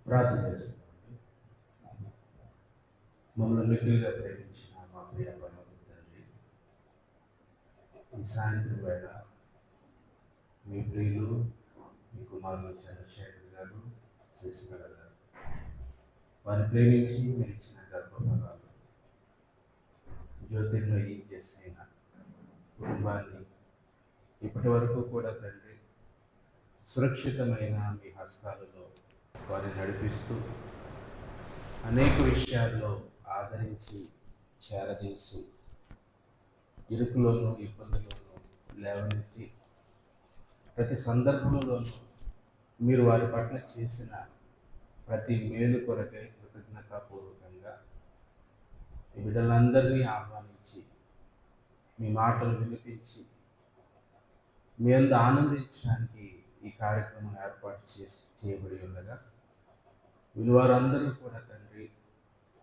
ప్రార్థన చేసుకుంటామండి. మమ్మల్ని మిక్కిలిగా ప్రేమించిన మా ప్రియ పరలోకపు తండ్రి, ఈ సాయంత్రం వేళ మీ ప్రియులు, మీ కుమారులు చంద్రశేఖర్ గారు, శశికళ గారు, వారిని ప్రేమించి మీరు ఇచ్చిన గర్భఫలాలు జ్యోతిర్మయి చేసిన కుటుంబాన్ని ఇప్పటి వరకు కూడా తండ్రి సురక్షితమైన మీ హస్తాలలో వారిని నడిపిస్తూ అనేక విషయాల్లో ఆదరించి చేరదీసి ఇరుకులోనూ ఇబ్బందుల్లోనూ లేవనెత్తి ప్రతి సందర్భంలోనూ మీరు వారి పట్ల చేసిన ప్రతి మేలు కొరకై కృతజ్ఞతాపూర్వకంగా ఈ బిడ్డలందరినీ ఆహ్వానించి మీ మాటలు వినిపించి మీ అందు ఆనందించడానికి ఈ కార్యక్రమం ఏర్పాటు చేయబడి ఉండగా వీళ్ళవారందరూ కూడా తండ్రి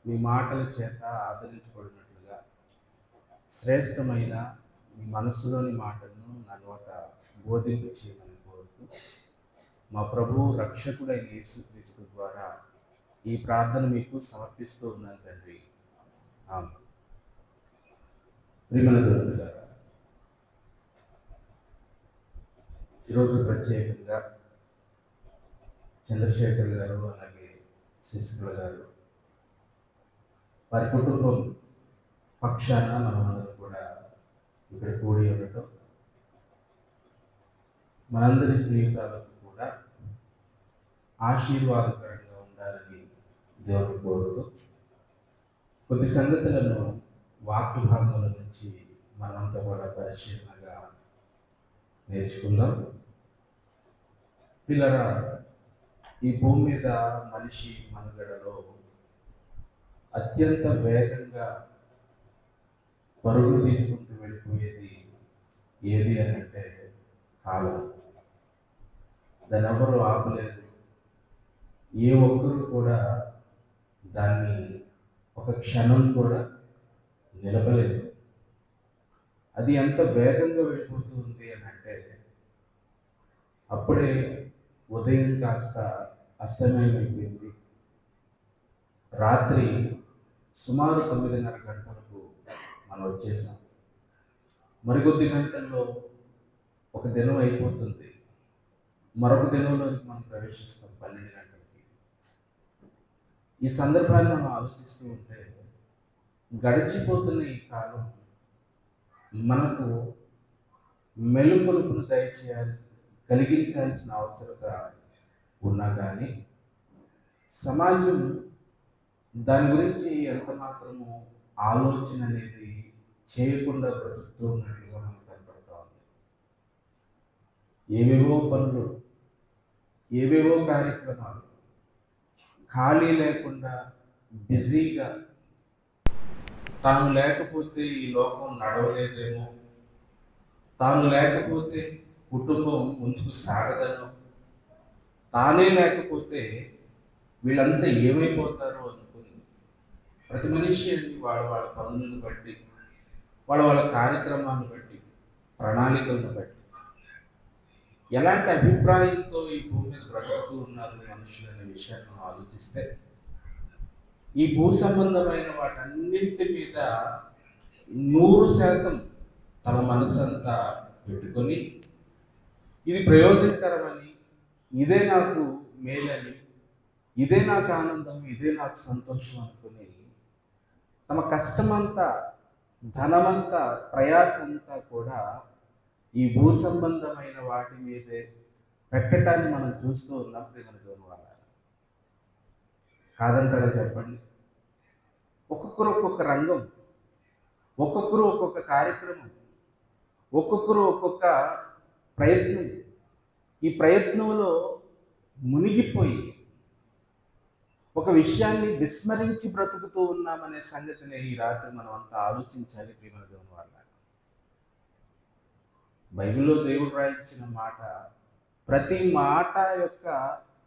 మీ మాటల చేత ఆదరించబడినట్లుగా శ్రేష్టమైన మీ మనసులోని మాటలను నా నోట బోధింపు చేయమని కోరుతూ మా ప్రభువు రక్షకుడైన యేసుక్రీస్తు ద్వారా ఈ ప్రార్థన మీకు సమర్పిస్తూ ఉన్నాను తండ్రి. ఆమేన్. ప్రియమైన దేవులారా, ఈరోజు ప్రత్యేకంగా చంద్రశేఖర్ గారు అలాగే శశికళ గారు వారి కుటుంబం పక్షాన మనమందరం కూడా ఇక్కడ కూడి ఉండటం మనందరి జీవితాలకు కూడా ఆశీర్వాదకరంగా ఉండాలని దేవుడు కోరుతూ కొద్ది సంగతులను వాక్య భాగముల నుంచి మనంతా కూడా పరిశీలనగా నేర్చుకుందాం. పిల్లరా, ఈ భూమి మీద మనిషి మనుగడలో అత్యంత వేగంగా పరుగులు తీసుకుంటూ వెళ్ళిపోయేది ఏది అని అంటే కాలం. దాన్ని ఎవరు ఆపలేదు. ఏ ఒక్కరు కూడా దాన్ని ఒక క్షణం కూడా నిలపలేదు. అది ఎంత వేగంగా వెళ్ళిపోతుంది అని అంటే అప్పుడే ఉదయం కాస్త అస్తమయం అయిపోయింది. రాత్రి సుమారు 9:30 గంటలకు మనం వచ్చేసాం. మరికొద్ది గంటల్లో ఒక దినం అయిపోతుంది. మరొక దినంలోకి మనం ప్రవేశిస్తాం 12 గంటలకి. ఈ సందర్భాన్ని మనం ఆలోచిస్తూ ఉంటే గడిచిపోతున్న ఈ కాలం మనకు మెలుకొలుపును కలిగించాల్సిన అవసరత ఉన్నా కానీ సమాజం దాని గురించి ఎంత మాత్రము ఆలోచన అనేది చేయకుండా బ్రతుకుతూ ఉన్నట్లుగా మనకు కనపడతా ఉంది. ఏవేవో పనులు, ఏవేవో కార్యక్రమాలు, ఖాళీ లేకుండా బిజీగా తాను లేకపోతే ఈ లోకం నడవలేదేమో, తాను లేకపోతే కుటుంబం ముందుకు సాగదనో, తానే లేకపోతే వీళ్ళంతా ఏమైపోతారో అనుకుని ప్రతి మనిషి వాళ్ళ పనులను బట్టి, వాళ్ళ కార్యక్రమాలను బట్టి, ప్రణాళికలను బట్టి ఎలాంటి అభిప్రాయంతో ఈ భూమి మీద బ్రతుకుతూ ఉన్నారు మనుషులు అనే విషయాన్ని మనం ఆలోచిస్తే ఈ భూ సంబంధమైన వాటన్నింటి మీద 100% తమ మనసంతా పెట్టుకొని ఇది ప్రయోజనకరమని, ఇదే నాకు మేలని, ఇదే నాకు ఆనందం, ఇదే నాకు సంతోషం అనుకుని తమ కష్టమంతా, ధనమంతా, ప్రయాసంతా కూడా ఈ భూ సంబంధమైన వాటి మీదే పెట్టడాన్ని మనం చూస్తూ ఉన్నాం. ప్రియమైన దేవుని వాళ్ళ కాదంటారా చెప్పండి? ఒక్కొక్కరు ఒక్కొక్క రంగం, ఒక్కొక్కరు ఒక్కొక్క కార్యక్రమం, ఒక్కొక్కరు ఒక్కొక్క ప్రయత్నం. ఈ ప్రయత్నంలో మునిగిపోయి ఒక విషయాన్ని విస్మరించి బ్రతుకుతూ ఉన్నామనే సంగతిని ఈ రాత్రి మనం అంతా ఆలోచించాలి. ప్రియమైన దేవుని వాళ్ళ బైబిల్లో దేవుడు రాయించిన మాట, ప్రతి మాట యొక్క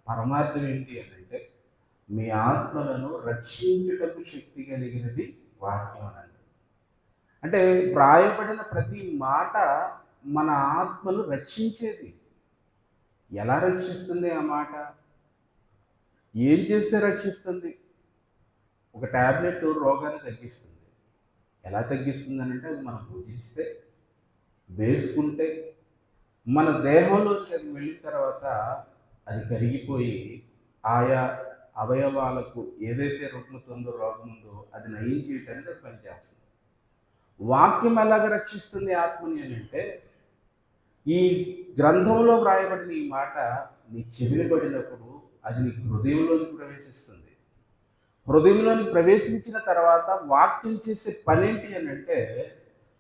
పరమార్థం ఏంటి అని అంటే మీ ఆత్మలను రక్షించుటకు శక్తి కలిగినది వాక్యం అనండి. అంటే వ్రాయబడిన ప్రతి మాట మన ఆత్మను రక్షించేది. ఎలా రక్షిస్తుంది ఆ మాట? ఏం చేస్తే రక్షిస్తుంది? ఒక టాబ్లెట్ రోగాన్ని తగ్గిస్తుంది. ఎలా తగ్గిస్తుంది అంటే అది మనం భుజిస్తే, వేసుకుంటే, మన దేహంలోకి అది వెళ్ళిన తర్వాత అది కరిగిపోయి ఆయా అవయవాలకు ఏదైతే రుగ్మతుందో రోగం ఉందో అది నయం చేయటానికి అది పనిచేస్తుంది. వాక్యం ఎలాగ రక్షిస్తుంది ఆత్మని అని అంటే, ఈ గ్రంథంలో వ్రాయబడిన ఈ మాట నీ చెవిని పడినప్పుడు అది నీ హృదయంలోకి ప్రవేశిస్తుంది. హృదయంలోనికి ప్రవేశించిన తర్వాత వాక్యం చేసే పనేంటి అని అంటే,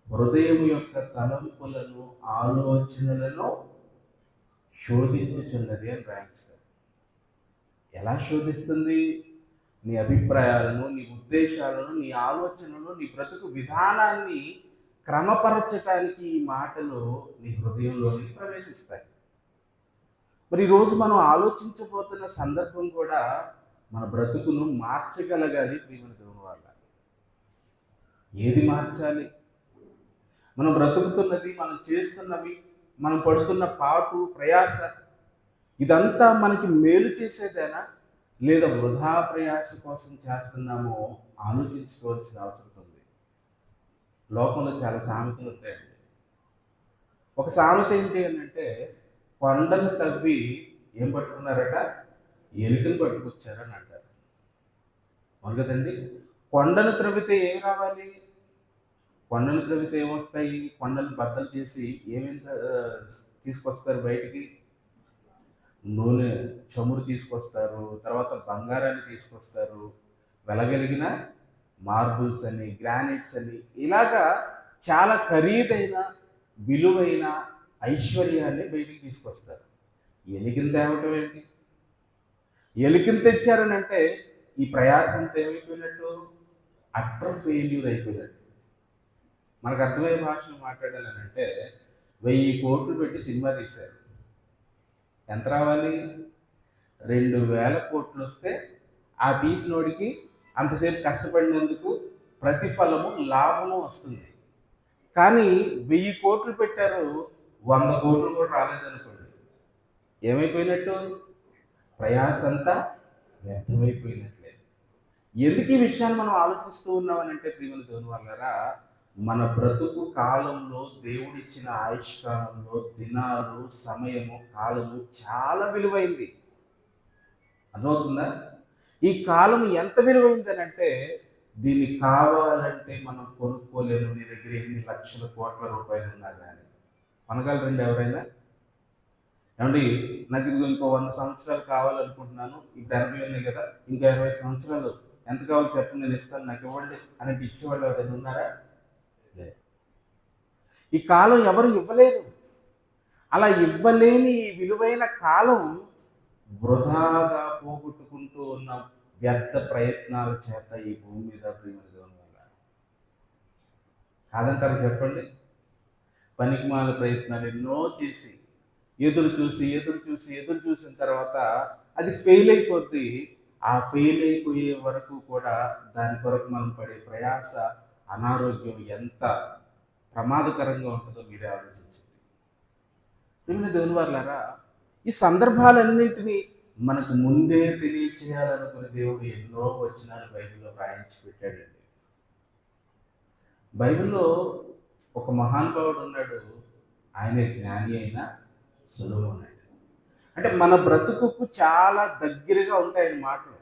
హృదయం యొక్క తలంపులను ఆలోచనలను శోధించుచున్నది అని రాయించారు. ఎలా శోధిస్తుంది? నీ అభిప్రాయాలను, నీ ఉద్దేశాలను, నీ ఆలోచనలను, నీ బ్రతుకు విధానాన్ని క్రమపరచటానికి ఈ మాటలు నీ హృదయంలోనికి ప్రవేశిస్తాయి. మరి ఈరోజు మనం ఆలోచించబోతున్న సందర్భం కూడా మన బ్రతుకును మార్చగలగాలి. ప్రియమైన దేవుని వల్ల ఏది మార్చాలి? మనం బ్రతుకుతున్నది, మనం చేస్తున్నవి, మనం పడుతున్న పాటు ప్రయాస ఇదంతా మనకి మేలు చేసేదేనా, లేదా వృధా ప్రయాస కోసం చేస్తున్నామో ఆలోచించుకోవాల్సిన అవసరం ఉంది. లోకంలో చాలా సామెతలు ఉంటాయండి. ఒక సామెత ఏంటి అని అంటే, కొండను తవ్వి ఏం పట్టుకున్నారట? ఎలుకను పట్టుకొచ్చారని అంటారు. అవును కదండి. కొండను త్రవ్వితే ఏం రావాలి? కొండను త్రవ్వితే ఏమొస్తాయి? కొండను బద్దలు చేసి ఏమేమి తీసుకొస్తారు బయటికి? నూనె, చమురు తీసుకొస్తారు, తర్వాత బంగారాన్ని తీసుకొస్తారు, వెలగలిగిన మార్బుల్స్ అని, గ్రానైట్స్ అని, ఇలాగా చాలా ఖరీదైన విలువైన ఐశ్వర్యాన్ని బయటికి తీసుకొస్తారు. ఎలికిని తేవటం ఏంటి? ఎలికిని తెచ్చారని అంటే ఈ ప్రయాసంతో ఏమైపోయినట్టు? అట్టర్ ఫెయిల్యూర్ అయిపోయినట్టు. మనకు అర్థమయ్యే భాషను మాట్లాడాలని అంటే, 1000 కోట్లు పెట్టి సినిమా తీశారు. ఎంత రావాలి? 2000 కోట్లు వస్తే ఆ తీసినోడికి అంతసేపు కష్టపడినందుకు ప్రతిఫలము, లాభము వస్తుంది. కానీ 1000 కోట్లు పెట్టారు, 100 కోట్లు కూడా రాలేదనుకోండి, ఏమైపోయినట్టు? ప్రయాస అంతా వ్యర్థమైపోయినట్లే. ఎందుకు ఈ విషయాన్ని మనం ఆలోచిస్తూ ఉన్నామనంటే, ప్రియమైన దేవుని వల్లరా, మన బ్రతుకు కాలంలో, దేవుడిచ్చిన ఆయుష్కాలంలో దినాలు, సమయము, కాలము చాలా విలువైంది. అర్థమవుతుందా? ఈ కాలం ఎంత విలువైందని అంటే, దీన్ని కావాలంటే మనం కొనుక్కోలేము. నీ దగ్గర ఎన్ని లక్షల కోట్ల రూపాయలు ఉన్నా కానీ కొనగలరండి ఎవరైనా? ఏమండి, నాకు ఇది ఇంకో 100 సంవత్సరాలు కావాలనుకుంటున్నాను, ఇప్పుడు 80 ఉన్నాయి కదా, ఇంకా 20 సంవత్సరాలు ఎంత కావాలో చెప్పండి, నేను ఇస్తాను, నాకు ఇవ్వండి అని ఇచ్చేవాళ్ళు ఎవరైనా ఉన్నారా? లేదు. ఈ కాలం ఎవరు ఇవ్వలేరు. అలా ఇవ్వలేని ఈ విలువైన కాలం వృధాగా పోగొట్టుకుంటూ ఉన్న వ్యర్థ ప్రయత్నాల చేత ఈ భూమి మీద ప్రియమైన దేవుని వల్ల కాదంటారు చెప్పండి? పనికిమాల ప్రయత్నాలు ఎన్నో చేసి ఎదురు చూసిన తర్వాత అది ఫెయిల్ అయిపోద్ది. ఆ ఫెయిల్ అయిపోయే వరకు కూడా దాని కొరకు మనం పడే ప్రయాస, అనారోగ్యం ఎంత ప్రమాదకరంగా ఉంటుందో మీరే ఆలోచించండి. ప్రియమైన దేవుని వారలారా, ఈ సందర్భాలన్నింటినీ మనకు ముందే తెలియచేయాలనుకునే దేవుడు ఎన్నో వచనాలు బైబిల్లో రాయించి పెట్టాడండి. బైబిల్లో ఒక మహానుభావుడు ఉన్నాడు, ఆయన జ్ఞాని అయిన సొలొమోను. అంటే మన బ్రతుకుకు చాలా దగ్గరగా ఉంటాయి మాటలు,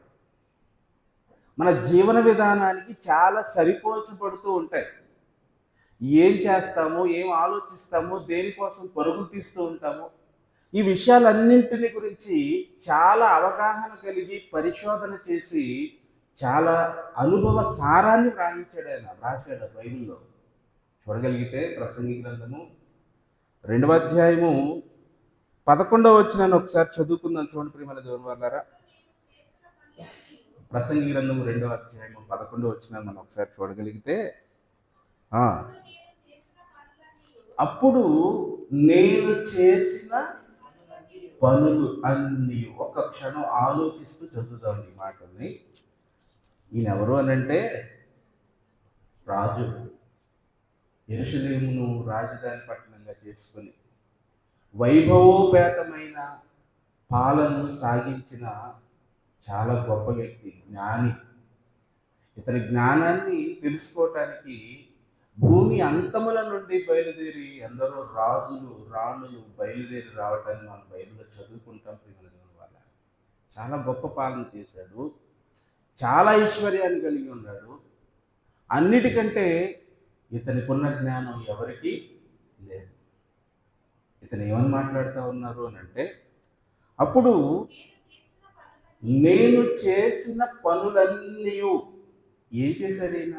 మన జీవన విధానానికి చాలా సరిపోల్చబడుతూ ఉంటాయి. ఏం చేస్తామో, ఏం ఆలోచిస్తామో, దేనికోసం పరుగులు తీస్తూ ఉంటామో, ఈ విషయాలన్నింటినీ గురించి చాలా అవగాహన కలిగి పరిశోధన చేసి చాలా అనుభవ సారాన్ని రాశాడు బైబిల్లో. చూడగలిగితే ప్రసంగి గ్రంథము 2వ అధ్యాయము 11వ వచనాన్ని ఒకసారి చదువుకుందాం. చూడండి ప్రియమైన దేవుని వారలారా, ప్రసంగి గ్రంథము 2వ అధ్యాయము 11వ వచనాన్ని మనం ఒకసారి చూడగలిగితే, అప్పుడు నేను చేసిన పనులు అన్నీ, ఒక క్షణం ఆలోచిస్తూ చదువుదాం ఈ మాటల్ని. ఈయన ఎవరు అనంటే రాజు, యెరూషలేమును రాజధాని పట్టణంగా చేసుకొని వైభవోపేతమైన పాలనను సాగించిన చాలా గొప్ప వ్యక్తి, జ్ఞాని. ఇతని జ్ఞానాన్ని తెలుసుకోవటానికి భూమి అంతముల నుండి బయలుదేరి ఎందరో రాజులు రాణులు బయలుదేరి రావటాన్ని మనం బైబిల్లో చదువుకుంటాం. ప్రియమైన వాళ్ళ చాలా గొప్ప పాలన చేశాడు, చాలా ఐశ్వర్యాన్ని కలిగి ఉన్నాడు. అన్నిటికంటే ఇతనికున్న జ్ఞానం ఎవరికి లేదు. ఇతను ఏమని మాట్లాడుతూ ఉన్నారు అని అంటే, అప్పుడు నేను చేసిన పనులన్నీ ఏం చేశాడు ఈయన?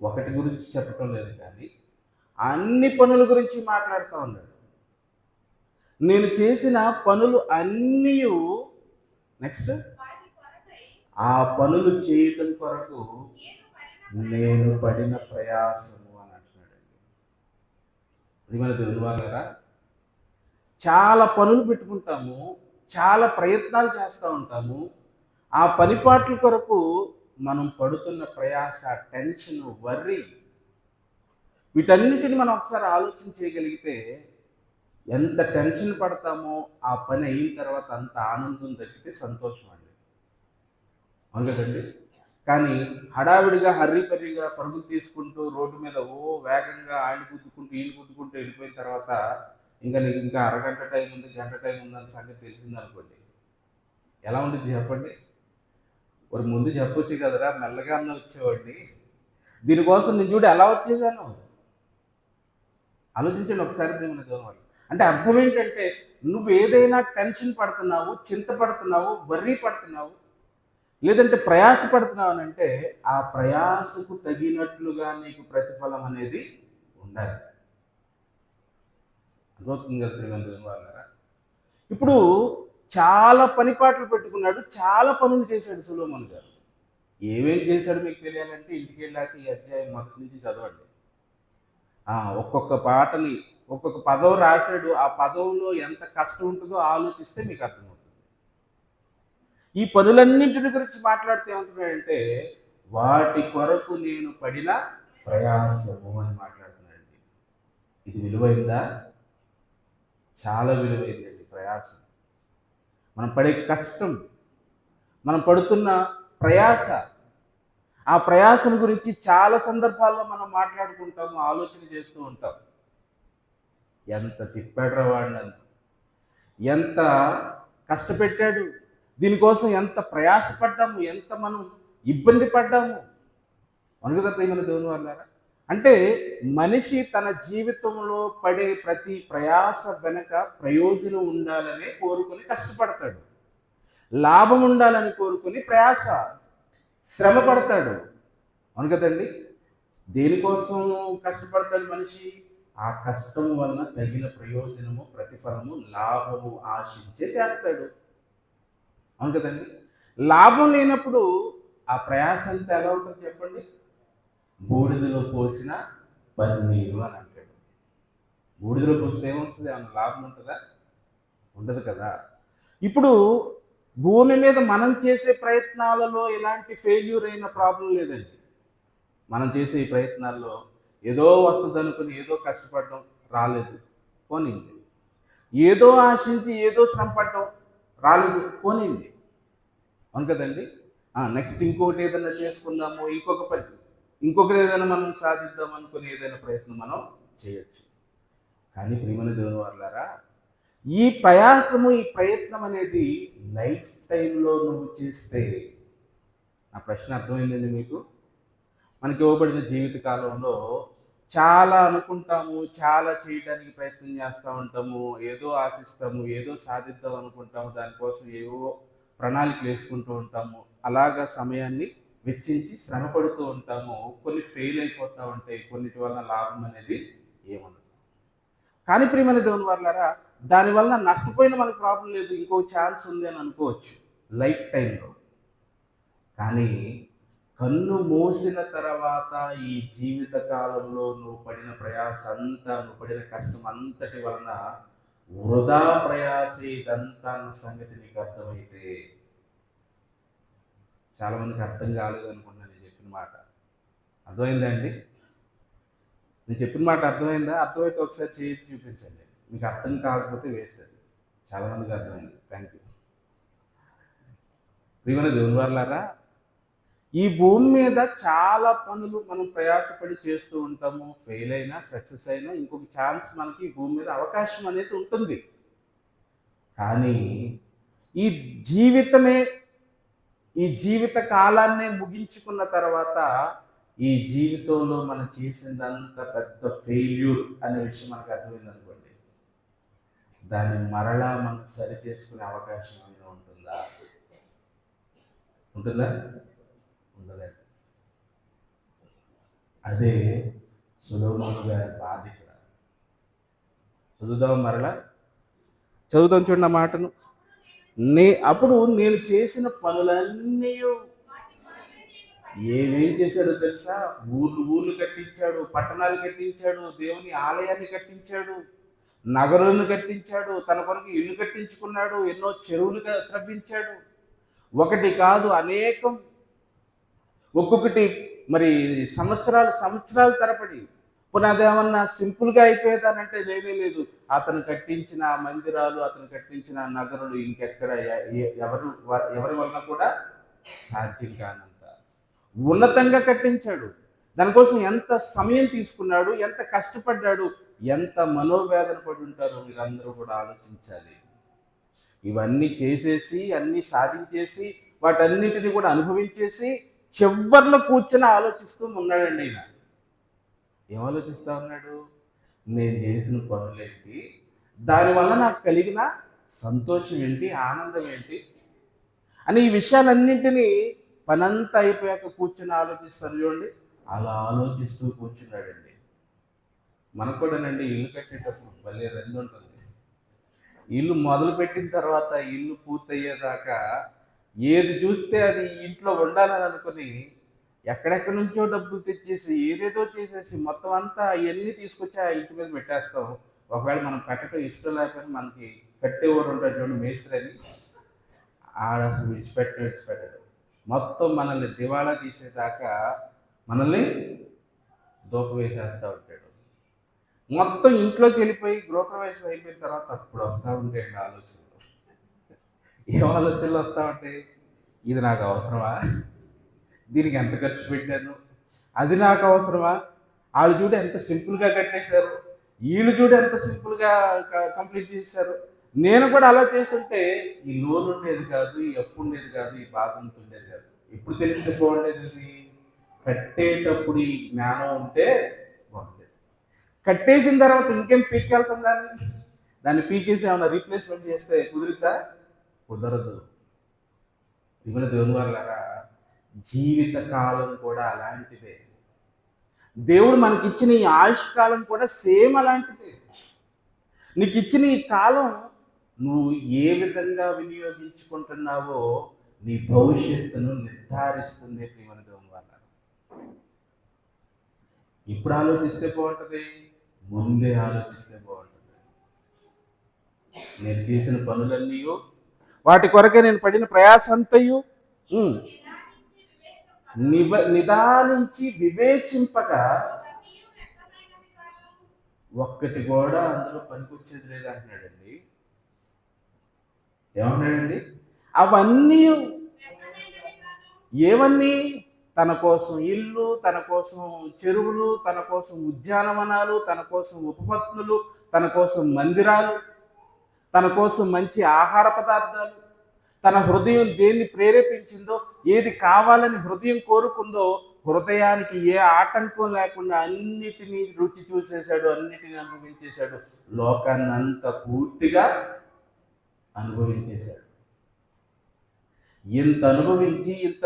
ఒకటి గురించి చెప్పటం లేదు, కానీ అన్ని పనుల గురించి మాట్లాడుతూ ఉన్నాడు. నేను చేసిన పనులు అన్నీ, నెక్స్ట్ ఆ పనులు చేయటం కొరకు నేను పడిన ప్రయాసము అని అంటున్నాడండి. ప్రియమైన దేవుని వాళ్ళారా, చాలా పనులు పెట్టుకుంటాము, చాలా ప్రయత్నాలు చేస్తూ ఉంటాము. ఆ పనిపాట్ల కొరకు మనం పడుతున్న ప్రయాస, టెన్షన్, వర్రీ, వీటన్నిటిని మనం ఒకసారి ఆలోచన చేయగలిగితే ఎంత టెన్షన్ పడతామో ఆ పని అయిన తర్వాత అంత ఆనందం దక్కితే సంతోషం అండి. అవును కదండి? కానీ హడావిడిగా హర్రీపర్రీగా పరుగులు తీసుకుంటూ రోడ్డు మీద వేగంగా ఆళ్ళు గుద్దుకుంటూ ఈళ్ళు గుద్దుకుంటూ వెళ్ళిపోయిన తర్వాత నీకు ఇంకా అరగంట టైం ఉంది, గంట టైం ఉంది అన్న సంగతి తెలిసింది అనుకోండి, ఎలా ఉంటుంది చెప్పండి? మరి ముందు చెప్పొచ్చు కదరా, మెల్లగా అన్న వచ్చేవాడిని, దీనికోసం నేను చూడు ఎలా వచ్చేసాను. ఆలోచించండి ఒకసారి. ప్రేమ దేవుని వాళ్ళు అంటే అర్థం ఏంటంటే, నువ్వు ఏదైనా టెన్షన్ పడుతున్నావు, చింతపడుతున్నావు, వర్రీ పడుతున్నావు, లేదంటే ప్రయాస పడుతున్నావు అని అంటే ఆ ప్రయాసకు తగినట్లుగా నీకు ప్రతిఫలం అనేది ఉండాలి. అర్థమవుతుంది కదా ప్రేమ దేవుని వాళ్ళారా? ఇప్పుడు చాలా పనిపాట్లు పెట్టుకున్నాడు, చాలా పనులు చేశాడు సొలొమోను గారు. ఏమేం చేశాడు మీకు తెలియాలంటే ఇంటికి వెళ్ళాక ఈ అధ్యాయం మొదటి నుంచి చదవండి. ఒక్కొక్క పాటని, ఒక్కొక్క పదం రాశాడు. ఆ పదంలో ఎంత కష్టం ఉంటుందో ఆలోచిస్తే మీకు అర్థమవుతుంది. ఈ పనులన్నింటిని గురించి మాట్లాడితే ఏమంటున్నాడంటే, వాటి కొరకు నేను పడిన ప్రయాసము అని మాట్లాడుతున్నాడండి. ఇది విలువైందా? చాలా విలువైందండి ప్రయాసం. మనం పడే కష్టం, మనం పడుతున్న ప్రయాస, ఆ ప్రయాసం గురించి చాలా సందర్భాల్లో మనం మాట్లాడుకుంటాము, ఆలోచన చేస్తూ ఉంటాం. ఎంత తిప్పాడు వాడు నన్ను, ఎంత కష్టపెట్టాడు, దీనికోసం ఎంత ప్రయాసపడ్డాము, ఎంత మనం ఇబ్బంది పడ్డాము. అనుగత ప్రేమల దేవుని వాళ్ళారా, అంటే మనిషి తన జీవితంలో పడే ప్రతి ప్రయాస వెనక ప్రయోజనం ఉండాలని కోరుకొని కష్టపడతాడు, లాభం ఉండాలని కోరుకొని ప్రయాస శ్రమ పడతాడు. అవును కదండి? దేనికోసం కష్టపడతాడు మనిషి? ఆ కష్టం వలన తగిన ప్రయోజనము, ప్రతిఫలము, లాభము ఆశించే చేస్తాడు. అవును కదండి? లాభం లేనప్పుడు ఆ ప్రయాస అంతా ఎలా ఉంటుంది చెప్పండి? బూడిదలో పోసిన పన్నీరు అని అంటాడు. బూడిదలో పోస్తే ఏమొస్తుంది? ఏమన్నా లాభం ఉంటుందా? ఉండదు కదా. ఇప్పుడు భూమి మీద మనం చేసే ప్రయత్నాలలో ఎలాంటి ఫెయిల్యూర్ అయిన ప్రాబ్లం లేదండి. మనం చేసే ఈ ప్రయత్నాల్లో ఏదో వస్తుంది అనుకుని ఏదో కష్టపడడం రాలేదు, పోనింది. ఏదో ఆశించి ఏదో శ్రమపడడం రాలేదు, పోనింది. అవును కదండి? నెక్స్ట్ ఇంకోటి ఏదైనా చేసుకుందాము, ఇంకొకటి ఏదైనా మనం సాధిద్దాం అనుకుని ఏదైనా ప్రయత్నం మనం చేయొచ్చు. కానీ ప్రియమైన దేవుని వాళ్ళారా, ఈ ప్రయాసము, ఈ ప్రయత్నం అనేది లైఫ్ టైంలో నువ్వు చేస్తే, నా ప్రశ్న అర్థమైందండి మీకు? మనకి ఇవ్వబడిన జీవిత కాలంలో చాలా అనుకుంటాము, చాలా చేయడానికి ప్రయత్నం చేస్తూ ఉంటాము, ఏదో ఆశిస్తాము, ఏదో సాధిద్దాం అనుకుంటాము, దానికోసం ఏవో ప్రణాళికలు వేసుకుంటూ ఉంటాము. అలాగా సమయాన్ని వెచ్చించి శ్రమ పడుతూ ఉంటాము. కొన్ని ఫెయిల్ అయిపోతూ ఉంటాయి, కొన్నిటి వల్ల లాభం అనేది ఏముండదు. కానీ ప్రియమైన దేవుని వాళ్ళారా, దానివల్ల నష్టపోయిన మనకు ప్రాబ్లం లేదు, ఇంకో ఛాన్స్ ఉంది అని అనుకోవచ్చు లైఫ్ టైంలో. కానీ కన్ను మూసిన తర్వాత ఈ జీవిత కాలంలో నువ్వు పడిన ప్రయాస అంతా, నువ్వు పడిన కష్టం అంతటి వలన వృధా ప్రయాస ఇదంతా అన్న సంగతి నీకు అర్థమైతే, చాలామందికి అర్థం కాలేదు అనుకున్నాను నేను చెప్పిన మాట. అర్థమైందా అండి? నేను చెప్పిన మాట అర్థమైందా? అర్థమైతే ఒకసారి చేసి చూపించండి. మీకు అర్థం కాకపోతే వేస్ట్. అది చాలామందికి అర్థమైంది. Thank you. ప్రియమైన దేవుని వారలారా, ఈ భూమి మీద చాలా పనులు మనం ప్రయాసపడి చేస్తూ ఉంటాము. ఫెయిల్ అయినా, సక్సెస్ అయినా ఇంకొక ఛాన్స్ మనకి ఈ భూమి మీద అవకాశం అనేది ఉంటుంది. కానీ ఈ జీవితమే ఈ జీవిత కాలాన్నే ముగించుకున్న తర్వాత ఈ జీవితంలో మనం చేసిందంత పెద్ద ఫెయిల్యూర్ అనే విషయం మనకు అర్థమైంది అనుకోండి. దాన్ని మరలా మనం సరి చేసుకునే అవకాశం ఏమైనా ఉంటుందా? ఉంటుందా? ఉండలేదు. అదే సొలొమోను గారి బాధ ఇక్కడ. చదువుదాం, మరలా చదువుతాం చూడండి ఆ మాటను. అప్పుడు నేను చేసిన పనులన్నీ ఏమేం చేశాడో తెలుసా? ఊర్లు కట్టించాడు, పట్టణాలు కట్టించాడు, దేవుని ఆలయాన్ని కట్టించాడు, నగరులను కట్టించాడు, తన కొరకు ఇల్లు కట్టించుకున్నాడు, ఎన్నో చెరువులుగా త్రవ్వించాడు. ఒకటి కాదు, అనేకం, ఒక్కొక్కటి మరి సంవత్సరాల తరబడి. పునాదేమన్నా సింపుల్గా అయిపోయేదానంటే లేనే లేదు. అతను కట్టించిన మందిరాలు, అతను కట్టించిన నగరులు ఇంకెక్కడ ఎవరి వలన కూడా సాధ్యం కానంత ఉన్నతంగా కట్టించాడు. దానికోసం ఎంత సమయం తీసుకున్నాడు, ఎంత కష్టపడ్డాడు, ఎంత మనోవేదన పడి ఉంటారో మీరందరూ కూడా ఆలోచించాలి. ఇవన్నీ చేసేసి, అన్నీ సాధించేసి, వాటన్నిటిని కూడా అనుభవించేసి చివర్లో కూర్చొని ఆలోచిస్తూ ఉన్నాడండి ఆయన. ఏం ఆలోచిస్తూ ఉన్నాడు? నేను చేసిన పనులేంటి, దానివల్ల నాకు కలిగిన సంతోషం ఏంటి, ఆనందం ఏంటి అని ఈ విషయాలన్నింటినీ పనంతా అయిపోయాక కూర్చొని ఆలోచిస్తారు చూడండి. అలా ఆలోచిస్తూ కూర్చున్నాడండి. మనకు కూడానండి ఇల్లు కట్టేటప్పుడు భలే రెండు ఉంటుంది. ఇల్లు మొదలుపెట్టిన తర్వాత ఇల్లు పూర్తయ్యేదాకా ఏది చూస్తే అది ఇంట్లో ఉండాలని అనుకుని ఎక్కడెక్కడి నుంచో డబ్బులు తెచ్చేసి ఏదేదో చేసేసి మొత్తం అంతా అవన్నీ తీసుకొచ్చి ఆ ఇంటి మీద పెట్టేస్తాం. ఒకవేళ మనం పెట్టడం ఇష్టం లేకపోయినా మనకి కట్టేవాడు ఉంటాడు చూడండి, మేస్త్రి అని, ఆడ అసలు విడిచిపెట్టడు. మొత్తం మనల్ని దివాళా తీసేదాకా మనల్ని దూప వేసేస్తూ ఉంటాడు. మొత్తం ఇంట్లోకి వెళ్ళిపోయి గృహప్రవేశం అయిపోయిన తర్వాత అప్పుడు వస్తూ ఉంటాయండి ఆలోచనలు. ఏం ఆలోచనలు వస్తూ ఉంటాయి? ఇది నాకు అవసరమా? దీనికి ఎంత ఖర్చు పెట్టాను? అది నాకు అవసరమా? వాళ్ళు చూడు ఎంత సింపుల్గా కట్టేశారు, వీళ్ళు చూడు ఎంత సింపుల్గా కంప్లీట్ చేశారు. నేను కూడా అలా చేస్తుంటే ఈ లోన్ ఉండేది కాదు, ఈ అప్పు ఉండేది కాదు, ఈ బాధ ఉండేది కాదు. ఎప్పుడు తెలిస్తే బాగుండేది? కట్టేటప్పుడు ఈ జ్ఞానం ఉంటే బాగుండేది. కట్టేసిన తర్వాత ఇంకేం పీకెళ్తాం దాన్ని పీకేసి ఏమైనా రీప్లేస్మెంట్ చేస్తే కుదురుతా? కుదరదు. ఇవన్న దేవుని వారలారా, జీవిత కాలం కూడా అలాంటిదే. దేవుడు మనకిచ్చిన ఈ ఆయుష్ కాలం కూడా సేమ్ అలాంటిదే. నీకు ఇచ్చిన ఈ కాలం నువ్వు ఏ విధంగా వినియోగించుకుంటున్నావో నీ భవిష్యత్తును నిర్ధారిస్తుంది. ప్రియమైన దేవుని వారలారా, ఇప్పుడు ఆలోచిస్తే బాగుంటుంది, ముందే ఆలోచిస్తే బాగుంటుంది. నేను చేసిన పనులన్నీ, వాటి కొరకే నేను పడిన ప్రయాసంతయు నిదానించి వివేచింపగా ఒక్కటి కూడా అందులో పనికొచ్చేది లేదంటున్నాడండి. ఏమన్నాడండి? అవన్నీ ఏవన్నీ? తన కోసం ఇల్లు, తన కోసం చెరువులు, తన కోసం ఉద్యానవనాలు, తన కోసం ఉపపత్నులు, తన కోసం మందిరాలు, తన కోసం మంచి ఆహార పదార్థాలు, తన హృదయం దేన్ని ప్రేరేపించిందో, ఏది కావాలని హృదయం కోరుకుందో, హృదయానికి ఏ ఆటంకం లేకుండా అన్నిటినీ రుచి చూసేశాడు, అన్నిటినీ అనుభవించేశాడు. లోకాన్ని అంతా పూర్తిగా అనుభవించేశాడు. ఇంత అనుభవించి, ఇంత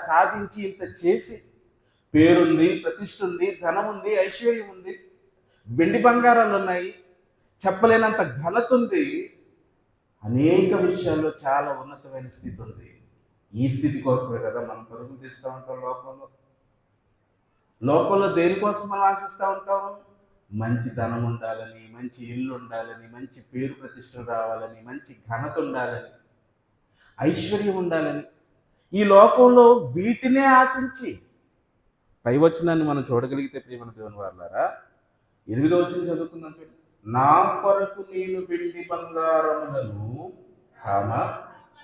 సాధించి, ఇంత చేసి, పేరుంది, ప్రతిష్ఠ ఉంది, ధనం ఉంది, ఐశ్వర్యం ఉంది, వెండి బంగారాలు ఉన్నాయి, చెప్పలేనంత ఘనత ఉంది, అనేక విషయాల్లో చాలా ఉన్నతమైన స్థితి ఉంది. ఈ స్థితి కోసమే కదా మనం పరుగులు తీస్తూ ఉంటాం. లోకంలో దేనికోసం మనం ఆశిస్తూ ఉంటాం? మంచి ధనం ఉండాలని, మంచి ఇల్లు ఉండాలని, మంచి పేరు ప్రతిష్టలు రావాలని, మంచి ఘనత ఉండాలని, ఐశ్వర్యం ఉండాలని. ఈ లోకంలో వీటినే ఆశించి పై వచనాన్ని మనం చూడగలిగితే ప్రియమైన దేవుని వారలారా, 8వ వచనం చదువుకుందాం చూడండి. నా కొరకు నేను వెండి బంగారములను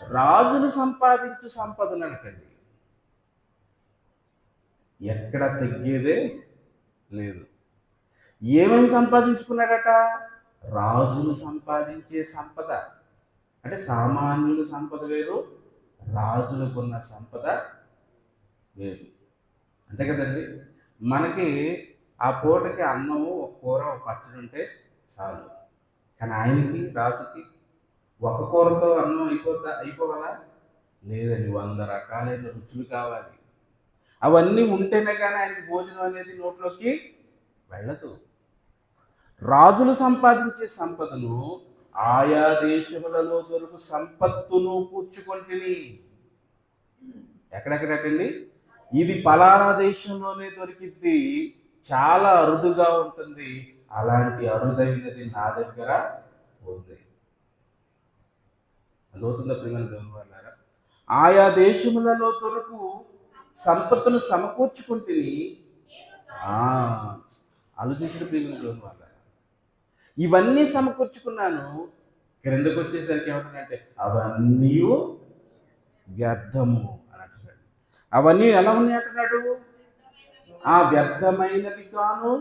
రాజులు సంపాదించు సంపదను అనటండి. ఎక్కడ తగ్గేదే లేదు. ఏమని సంపాదించుకున్నాడట? రాజులు సంపాదించే సంపద. అంటే సామాన్యుల సంపద వేరు, రాజులకున్న సంపద వేరు. అంతే కదండి. మనకి ఆ పూటకి అన్నము, ఒక కూర, ఒక పచ్చడి ఉంటే చాలు. కానీ ఆయనకి, రాజుకి ఒక కూరతో అన్నం అయిపోవాలా? లేదండి, 100 రకాలైన రుచులు కావాలి. అవన్నీ ఉంటేనే కానీ ఆయనకి భోజనం అనేది నోట్లోకి వెళ్ళదు. రాజులు సంపాదించే సంపదను ఆయా దేశములలో దొరుకు సంపత్తును కూర్చుకొంటిని. ఎక్కడెక్కడటండి? ఇది పలానా దేశంలోనే దొరికిద్ది, చాలా అరుదుగా ఉంటుంది, అలాంటి అరుదైనది నా దగ్గర ఉంది. అదవుతుందా ప్రియమైన దేవుని వాళ్ళారా? ఆయా దేశములలో దొరకు సంపత్తును సమకూర్చుకుంటుని. ఆలోచించిన ప్రియమైన దేవుని వాళ్ళారా, ఇవన్నీ సమకూర్చుకున్నాను, క్రిందకు వచ్చేసరికి ఏమంటాడంటే అవన్నీ వ్యర్థము అని అంటున్నాడు. అవన్నీ ఎలా ఉన్నాయి అంటున్నాడు? వ్యర్థమైనవి గాను,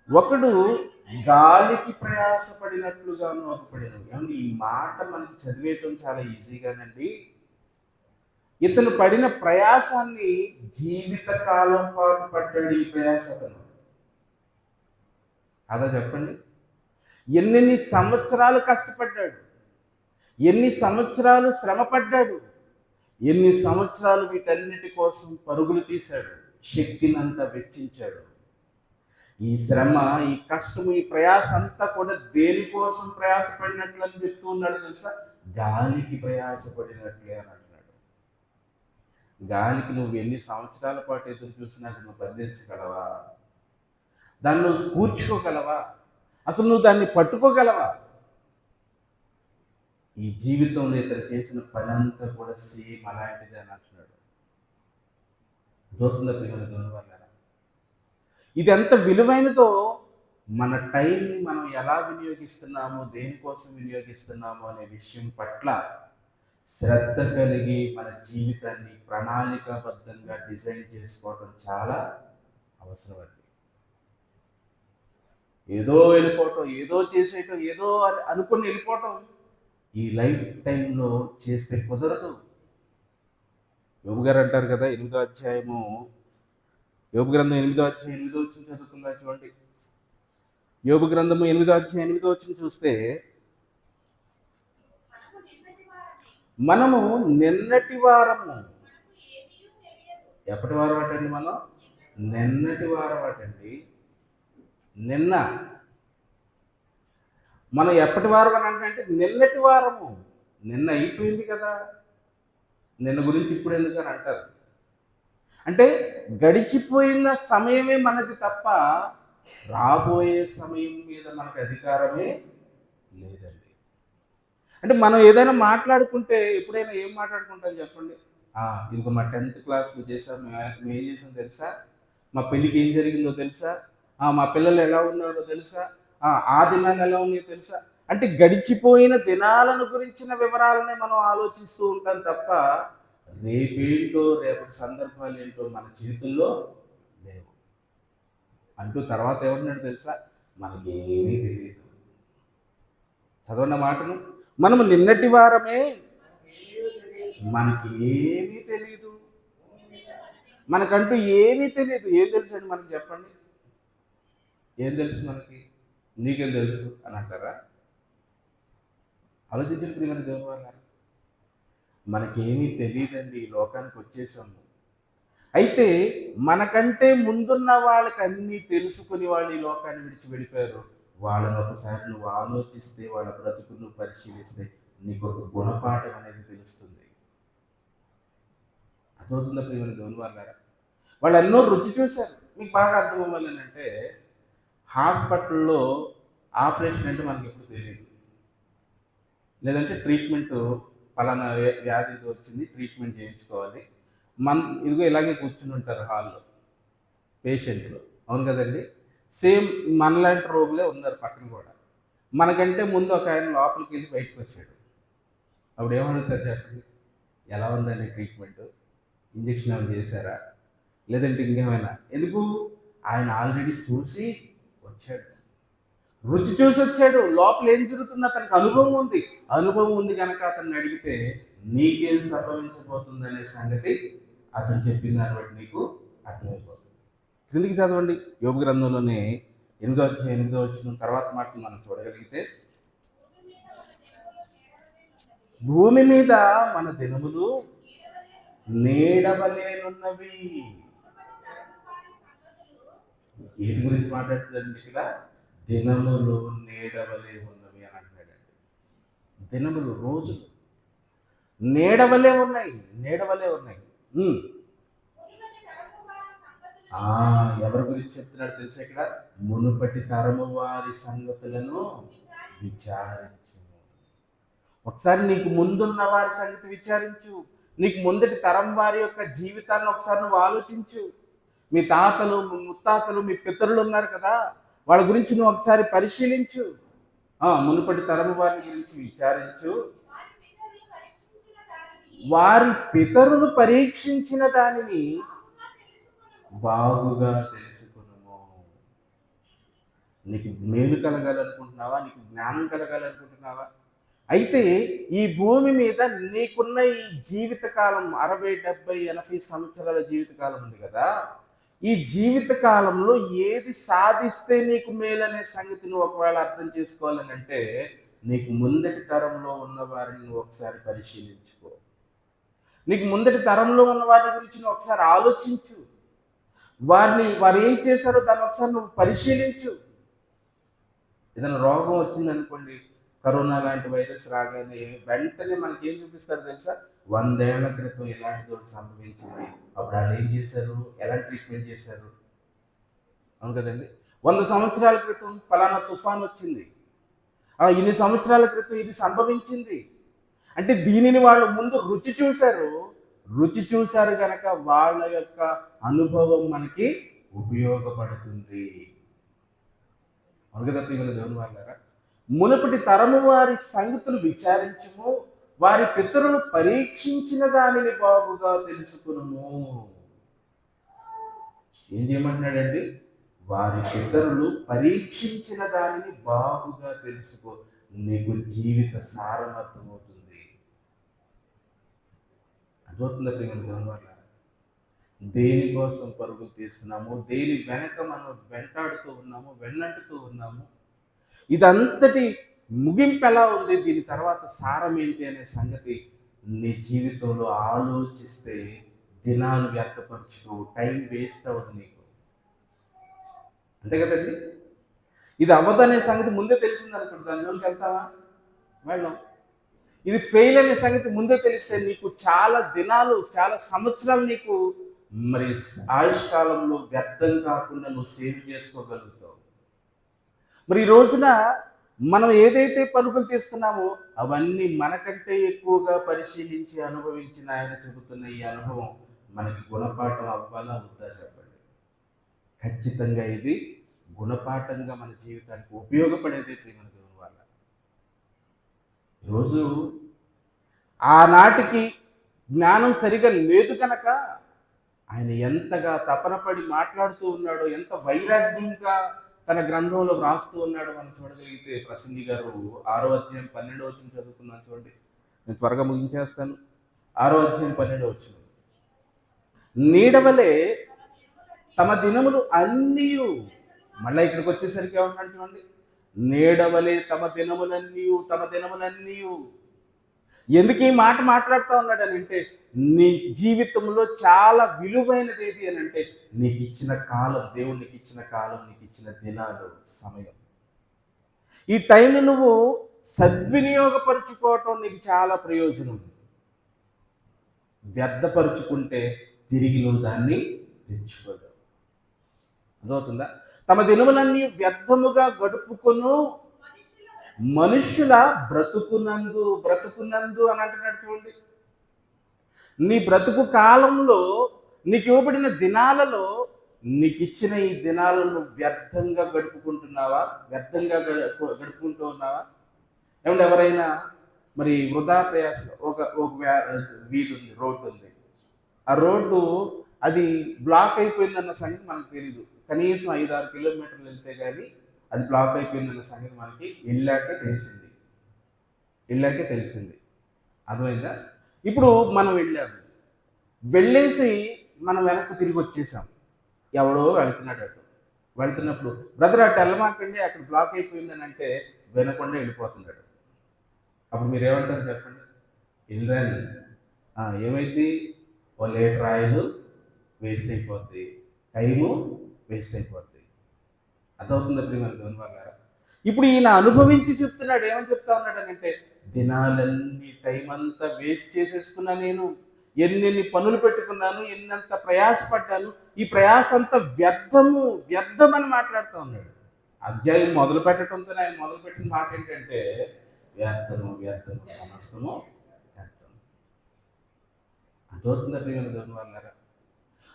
ఒకడు గాలికి ప్రయాసపడినట్లుగాను ఒకపడినవి. ఏమండి, ఈ మాట మనకి చదివేయటం చాలా ఈజీగానండి. ఇతను పడిన ప్రయాసాన్ని జీవితకాలం పాటు పడ్డాడు ఈ ప్రయాస అతను. అదా చెప్పండి. ఎన్నెన్ని సంవత్సరాలు కష్టపడ్డాడు, ఎన్ని సంవత్సరాలు శ్రమపడ్డాడు, ఎన్ని సంవత్సరాలు వీటన్నిటి కోసం పరుగులు తీశాడు, శక్తినంతా వెచ్చించాడు. ఈ శ్రమ, ఈ కష్టము, ఈ ప్రయాస అంతా కూడా దేనికోసం ప్రయాసపడినట్లు అని చెప్తూ ఉన్నాడు తెలుసా? గాలికి ప్రయాసపడినట్లే అని అంటున్నాడు. గాలికి నువ్వు ఎన్ని సంవత్సరాల పాటు ఎదురు చూసినా నువ్వు బంధించగలవా? దాన్ని నువ్వు కూర్చుకోగలవా? అసలు నువ్వు దాన్ని పట్టుకోగలవా? ఈ జీవితంలో ఇతను చేసిన పని అంతా కూడా సేమ్ అలాంటిది అని అంటున్నాడు. దోతుందా ప్రియమైన దేవుని వాళ్ళారా? ఇది ఎంత విలువైనదో, మన టైంని మనం ఎలా వినియోగిస్తున్నాము, దేనికోసం వినియోగిస్తున్నాము అనే విషయం పట్ల శ్రద్ధ కలిగి మన జీవితాన్ని ప్రణాళికాబద్ధంగా డిజైన్ చేసుకోవడం చాలా అవసరం అండి. ఏదో వెళ్ళిపోవటం, ఏదో చేసేయటం, ఏదో అనుకుని వెళ్ళిపోవటం ఈ లైఫ్ టైంలో చేస్తే కుదరదు. యోబు గారు అంటారు కదా, 8వ అధ్యాయము, యోబు గ్రంథం 8వ అధ్యాయం 8వ వచనం చదువుకుందా చూడండి. యోబు గ్రంథము 8వ అధ్యాయం 8వ వచనం చూస్తే, మనము నిన్నటి వారము. ఎప్పటి వారం అటండి? మనం నిన్నటి వారం అటండి. నిన్న మనం ఎప్పటి వారం అని అంటే నిన్నటి వారము. నిన్న అయిపోయింది కదా, నిన్న గురించి ఇప్పుడు ఎందుకు అని అంటారు. అంటే గడిచిపోయిన సమయమే మనది తప్ప రాబోయే సమయం మీద మనకు అధికారమే లేదండి. అంటే మనం ఏదైనా మాట్లాడుకుంటే ఎప్పుడైనా ఏం మాట్లాడుకుంటాం చెప్పండి? ఇదిగో మా 10th క్లాస్లో చేసాం, మేము ఏం చేసాం తెలుసా, మా పెళ్ళికి ఏం జరిగిందో తెలుసా, మా పిల్లలు ఎలా ఉన్నారో తెలుసా, ఆ దినాలు ఎలా ఉన్నాయో తెలుసా. అంటే గడిచిపోయిన దినాలను గురించిన వివరాలనే మనం ఆలోచిస్తూ ఉంటాం తప్ప రేపేంటో, రేపటి సందర్భాలు ఏంటో మన చేతుల్లో లేవు. అంటూ తర్వాత ఏమన్నాడు తెలుసా? మనకి ఏమీ తెలియదు. చదవన్న మాటను, మనము నిన్నటి వారమే, మనకి ఏమీ తెలీదు, మనకంటూ ఏమీ తెలియదు. ఏం తెలుసు అండి మనకి? చెప్పండి, ఏం తెలుసు మనకి? నీకేం తెలుసు అని అంటారా? ఆలోచించిన ప్రియమైన దేవుని వాళ్ళారా, మనకేమీ తెలియదండి, ఈ లోకానికి వచ్చేసాము. అయితే మనకంటే ముందున్న వాళ్ళకి అన్నీ తెలుసుకుని వాళ్ళు ఈ లోకాన్ని విడిచి వెళ్ళిపోయారు. వాళ్ళని ఒకసారి నువ్వు ఆలోచిస్తే, వాళ్ళ బ్రతుకును పరిశీలిస్తే నీకు ఒక గుణపాఠం అనేది తెలుస్తుంది. అర్థమవుతుందా ప్రియమైన దేవుని వాళ్ళారా? వాళ్ళు ఎన్నో రుచి చూశారు. మీకు బాగా అర్థం అవ్వాలి అంటే, హాస్పిటల్లో ఆపరేషన్ అంటే మనకి ఎప్పుడు తెలియదు, లేదంటే ట్రీట్మెంట్ పలానా వ్యాధి వచ్చింది, ట్రీట్మెంట్ చేయించుకోవాలి, ఇదిగో ఇలాగే కూర్చుని ఉంటారు హాల్లో పేషెంట్లు. అవును కదండి? సేమ్ మనలాంటి రోగులే ఉన్నారు పక్కన కూడా. మనకంటే ముందు ఒక ఆయన లోపలికి వెళ్ళి బయటకు వచ్చాడు. అప్పుడు ఏమడుగుతారు చెప్పండి? ఎలా ఉందండి ట్రీట్మెంట్? ఇంజెక్షన్ ఏమైనా చేశారా? లేదంటే ఇంకేమైనా? ఎందుకు? ఆయన ఆల్రెడీ చూసి వచ్చాడు. రుచి చూసి వచ్చాడు. లోపల ఏం జరుగుతుందో అతనికి అనుభవం ఉంది. అనుభవం ఉంది కనుక అతన్ని అడిగితే నీకేం సంభవించబోతుందనే సంగతి అతను చెప్పిన దాన్ని బట్టి నీకు అర్థమైపోతుంది. క్రిందికి చదవండి. యోబు గ్రంథంలోనే 8వ అధ్యాయం 8వ వచనం తర్వాత మాటలు మనం చూడగలిగితే, భూమి మీద మన దినములు నీడవలేనున్నవి. ఏటి గురించి మాట్లాడుతుందండి ఇక్కడ? దినములు నీడవలే ఉన్నవి అని అంటున్నాడండి. దినములు, రోజులు నీడవలే ఉన్నాయి, నీడవలే ఉన్నాయి. ఎవరి గురించి చెప్తున్నాడు తెలుసా ఇక్కడ? మునుపటి తరము వారి సంగతులను విచారించు. ఒకసారి నీకు ముందున్న వారి సంగతి విచారించు. నీకు ముందటి తరం వారి యొక్క జీవితాన్ని ఒకసారి నువ్వు ఆలోచించు. మీ తాతలు, మీ ముత్తాతలు, మీ పితరులు ఉన్నారు కదా, వాళ్ళ గురించి నువ్వు ఒకసారి పరిశీలించు. మునుపటి తరం వారి గురించి విచారించు. వారి పితరులు పరీక్షించిన దానిని బాగుగా తెలుసుకును. నీకు మేలు కలగాలనుకుంటున్నావా? నీకు జ్ఞానం కలగాలనుకుంటున్నావా? అయితే ఈ భూమి మీద నీకున్న ఈ జీవితకాలం 60, 70, 80 సంవత్సరాల జీవితకాలం ఉంది కదా, ఈ జీవితకాలంలో ఏది సాధిస్తే నీకు మేలనే సంగతి నువ్వు ఒకవేళ అర్థం చేసుకోవాలని అంటే, నీకు ముందటి తరంలో ఉన్న వారిని నువ్వు ఒకసారి పరిశీలించుకో. నీకు ముందటి తరంలో ఉన్న వారి గురించి నువ్వు ఒకసారి ఆలోచించు. వారు ఏం చేశారో దాన్ని ఒకసారి నువ్వు పరిశీలించు. ఏదైనా రోగం వచ్చిందనుకోండి, కరోనా లాంటి వైరస్ రాగానే వెంటనే మనకి ఏం చూపిస్తారు తెలుసా? 100 ఏళ్ల క్రితం ఇలాంటిది ఒకటి సంభవించింది, అప్పుడు వాళ్ళు ఏం చేశారు, ఎలా ట్రీట్మెంట్ చేశారు. అవును కదండి. 100 సంవత్సరాల క్రితం ఫలానా తుఫాన్ వచ్చింది, ఇన్ని సంవత్సరాల క్రితం ఇది సంభవించింది అంటే దీనిని వాళ్ళు ముందు రుచి చూశారు కనుక వాళ్ళ యొక్క అనుభవం మనకి ఉపయోగపడుతుంది. అవును కదా ప్రియమైన దేవుని వాళ్ళారా? మునుపటి తరము వారి సంగతులు విచారించుము, వారి పితరులు పరీక్షించిన దానిని బాగుగా తెలుసుకును. ఏం చేయమంటున్నాడండి? వారి పితరులు పరీక్షించిన దానిని బాగుగా తెలుసుకో. నీకు జీవిత సారం అర్థమవుతుంది. అర్థమవుతుందా ప్రియమైన దేవుని వాళ్ళారా? దేనికోసం పరుగులు తీస్తున్నాము, దేని వెనక మనం వెన్నంటుతూ ఉన్నాము, ఇదంతటి ముగింపు ఎలా ఉంది, దీని తర్వాత సారం ఏంటి అనే సంగతి నీ జీవితంలో ఆలోచిస్తే దినాలు వ్యర్థపరచుకోవు, టైం వేస్ట్ అవ్వదు నీకు. అంతే కదండి. ఇది అవ్వదనే సంగతి ముందే తెలిసిందనుకోండి, దాని జోలికి వెళ్తావా? వెళ్ళాం. ఇది ఫెయిల్ అనే సంగతి ముందే తెలిస్తే నీకు చాలా దినాలు, చాలా సంవత్సరాలు నీకు మరి ఆయుష్కాలంలో వ్యర్థం కాకుండా నువ్వు సేవ్ చేసుకోగలుగుతావు. మరి ఈ రోజున మనం ఏదైతే పరుగులు తీస్తున్నామో అవన్నీ మనకంటే ఎక్కువగా పరిశీలించి అనుభవించిన ఆయన చెబుతున్న ఈ అనుభవం మనకి గుణపాఠం అవ్వాలా వద్దా చెప్పండి? ఖచ్చితంగా ఇది గుణపాఠంగా మన జీవితానికి ఉపయోగపడేది ప్రియమైన దేవుని వల్ల. ఈరోజు ఆనాటికి జ్ఞానం సరిగా లేదు కనుక ఆయన ఎంతగా తపనపడి మాట్లాడుతూ ఉన్నాడో, ఎంత వైరాగ్యంగా తన గ్రంథంలో వ్రాస్తూ ఉన్నాడో మనం చూడగలిగితే, ప్రసంగి గారు 6వ అధ్యాయం 12వ వచనం చదువుకున్నాను చూడండి. నేను త్వరగా ముగించేస్తాను. 6వ అధ్యాయం 12వ వచనం, నీడవలే తమ దినములు అన్నీ, మళ్ళీ ఇక్కడికి వచ్చేసరికి ఏమన్నాడు చూడండి, నీడవలే తమ దినములన్నీ. ఎందుకు ఈ మాట మాట్లాడుతూ ఉన్నాడు అని అంటే, నీ జీవితంలో చాలా విలువైనది ఏది అని అంటే నీకు ఇచ్చిన కాలం, దేవుడు నీకు ఇచ్చిన కాలం, నీకు ఇచ్చిన దినాలు, సమయం. ఈ టైంని నువ్వు సద్వినియోగపరుచుకోవటం నీకు చాలా ప్రయోజనం. వ్యర్థపరుచుకుంటే తిరిగి నువ్వు దాన్ని తెచ్చుకోలేవు. అర్థమవుతుందా? తమ దినములన్నీ వ్యర్థముగా గడుపుకొను మనుష్యుల బ్రతుకునందు అని అంటున్నాడు చూడండి. నీ బ్రతుకు కాలంలో నీకు ఇవ్వబడిన దినాలలో నీకు ఇచ్చిన ఈ దినాలను వ్యర్థంగా గడుపుకుంటూ ఉన్నావా? ఏమంటే ఎవరైనా మరి వృధా ప్రయాస ఒక వీధి ఉంది, రోడ్డు ఉంది. ఆ రోడ్డు అది బ్లాక్ అయిపోయిందన్న సంగతి మనకు తెలీదు. కనీసం 5-6 కిలోమీటర్లు వెళ్తే కానీ అది బ్లాక్ అయిపోయిందన్న సంగతి మనకి వెళ్ళాకే తెలిసింది. అర్థమైందా? ఇప్పుడు మనం వెళ్ళేసి మనం వెనక్కి తిరిగి వచ్చేసాం. ఎవడో వెళ్తున్నప్పుడు బ్రదర్ అటు వెళ్ళమాకండి, అక్కడ బ్లాక్ అయిపోయిందని అంటే వినకుండా వెళ్ళిపోతున్నాడు. అప్పుడు మీరు ఏమంటారు చెప్పండి? వెళ్ళరాని ఏమైంది? ఓ లీటర్ ఆయిల్ వేస్ట్ అయిపోద్ది, టైము వేస్ట్ అయిపోద్ది. అదవుతుంది ప్రియమైన దేవుని వల్ల. ఇప్పుడు ఈయన అనుభవించి చెప్తున్నాడు. ఏమని చెప్తా ఉన్నాడు అంటే, దినాలన్నీ టైం అంతా వేస్ట్ చేసేసుకున్నా, నేను ఎన్నెన్ని పనులు పెట్టుకున్నాను, ఎన్నంత ప్రయాసపడ్డాను, ఈ ప్రయాస అంతా వ్యర్థమని మాట్లాడుతూ ఉన్నాడు. అధ్యాయం మొదలు పెట్టడంతో ఆయన మొదలుపెట్టిన మాట ఏంటంటే, వ్యర్థము సమస్తము వ్యర్థం. అదవుతుందా ప్రియమైన దేవుని వల్ల?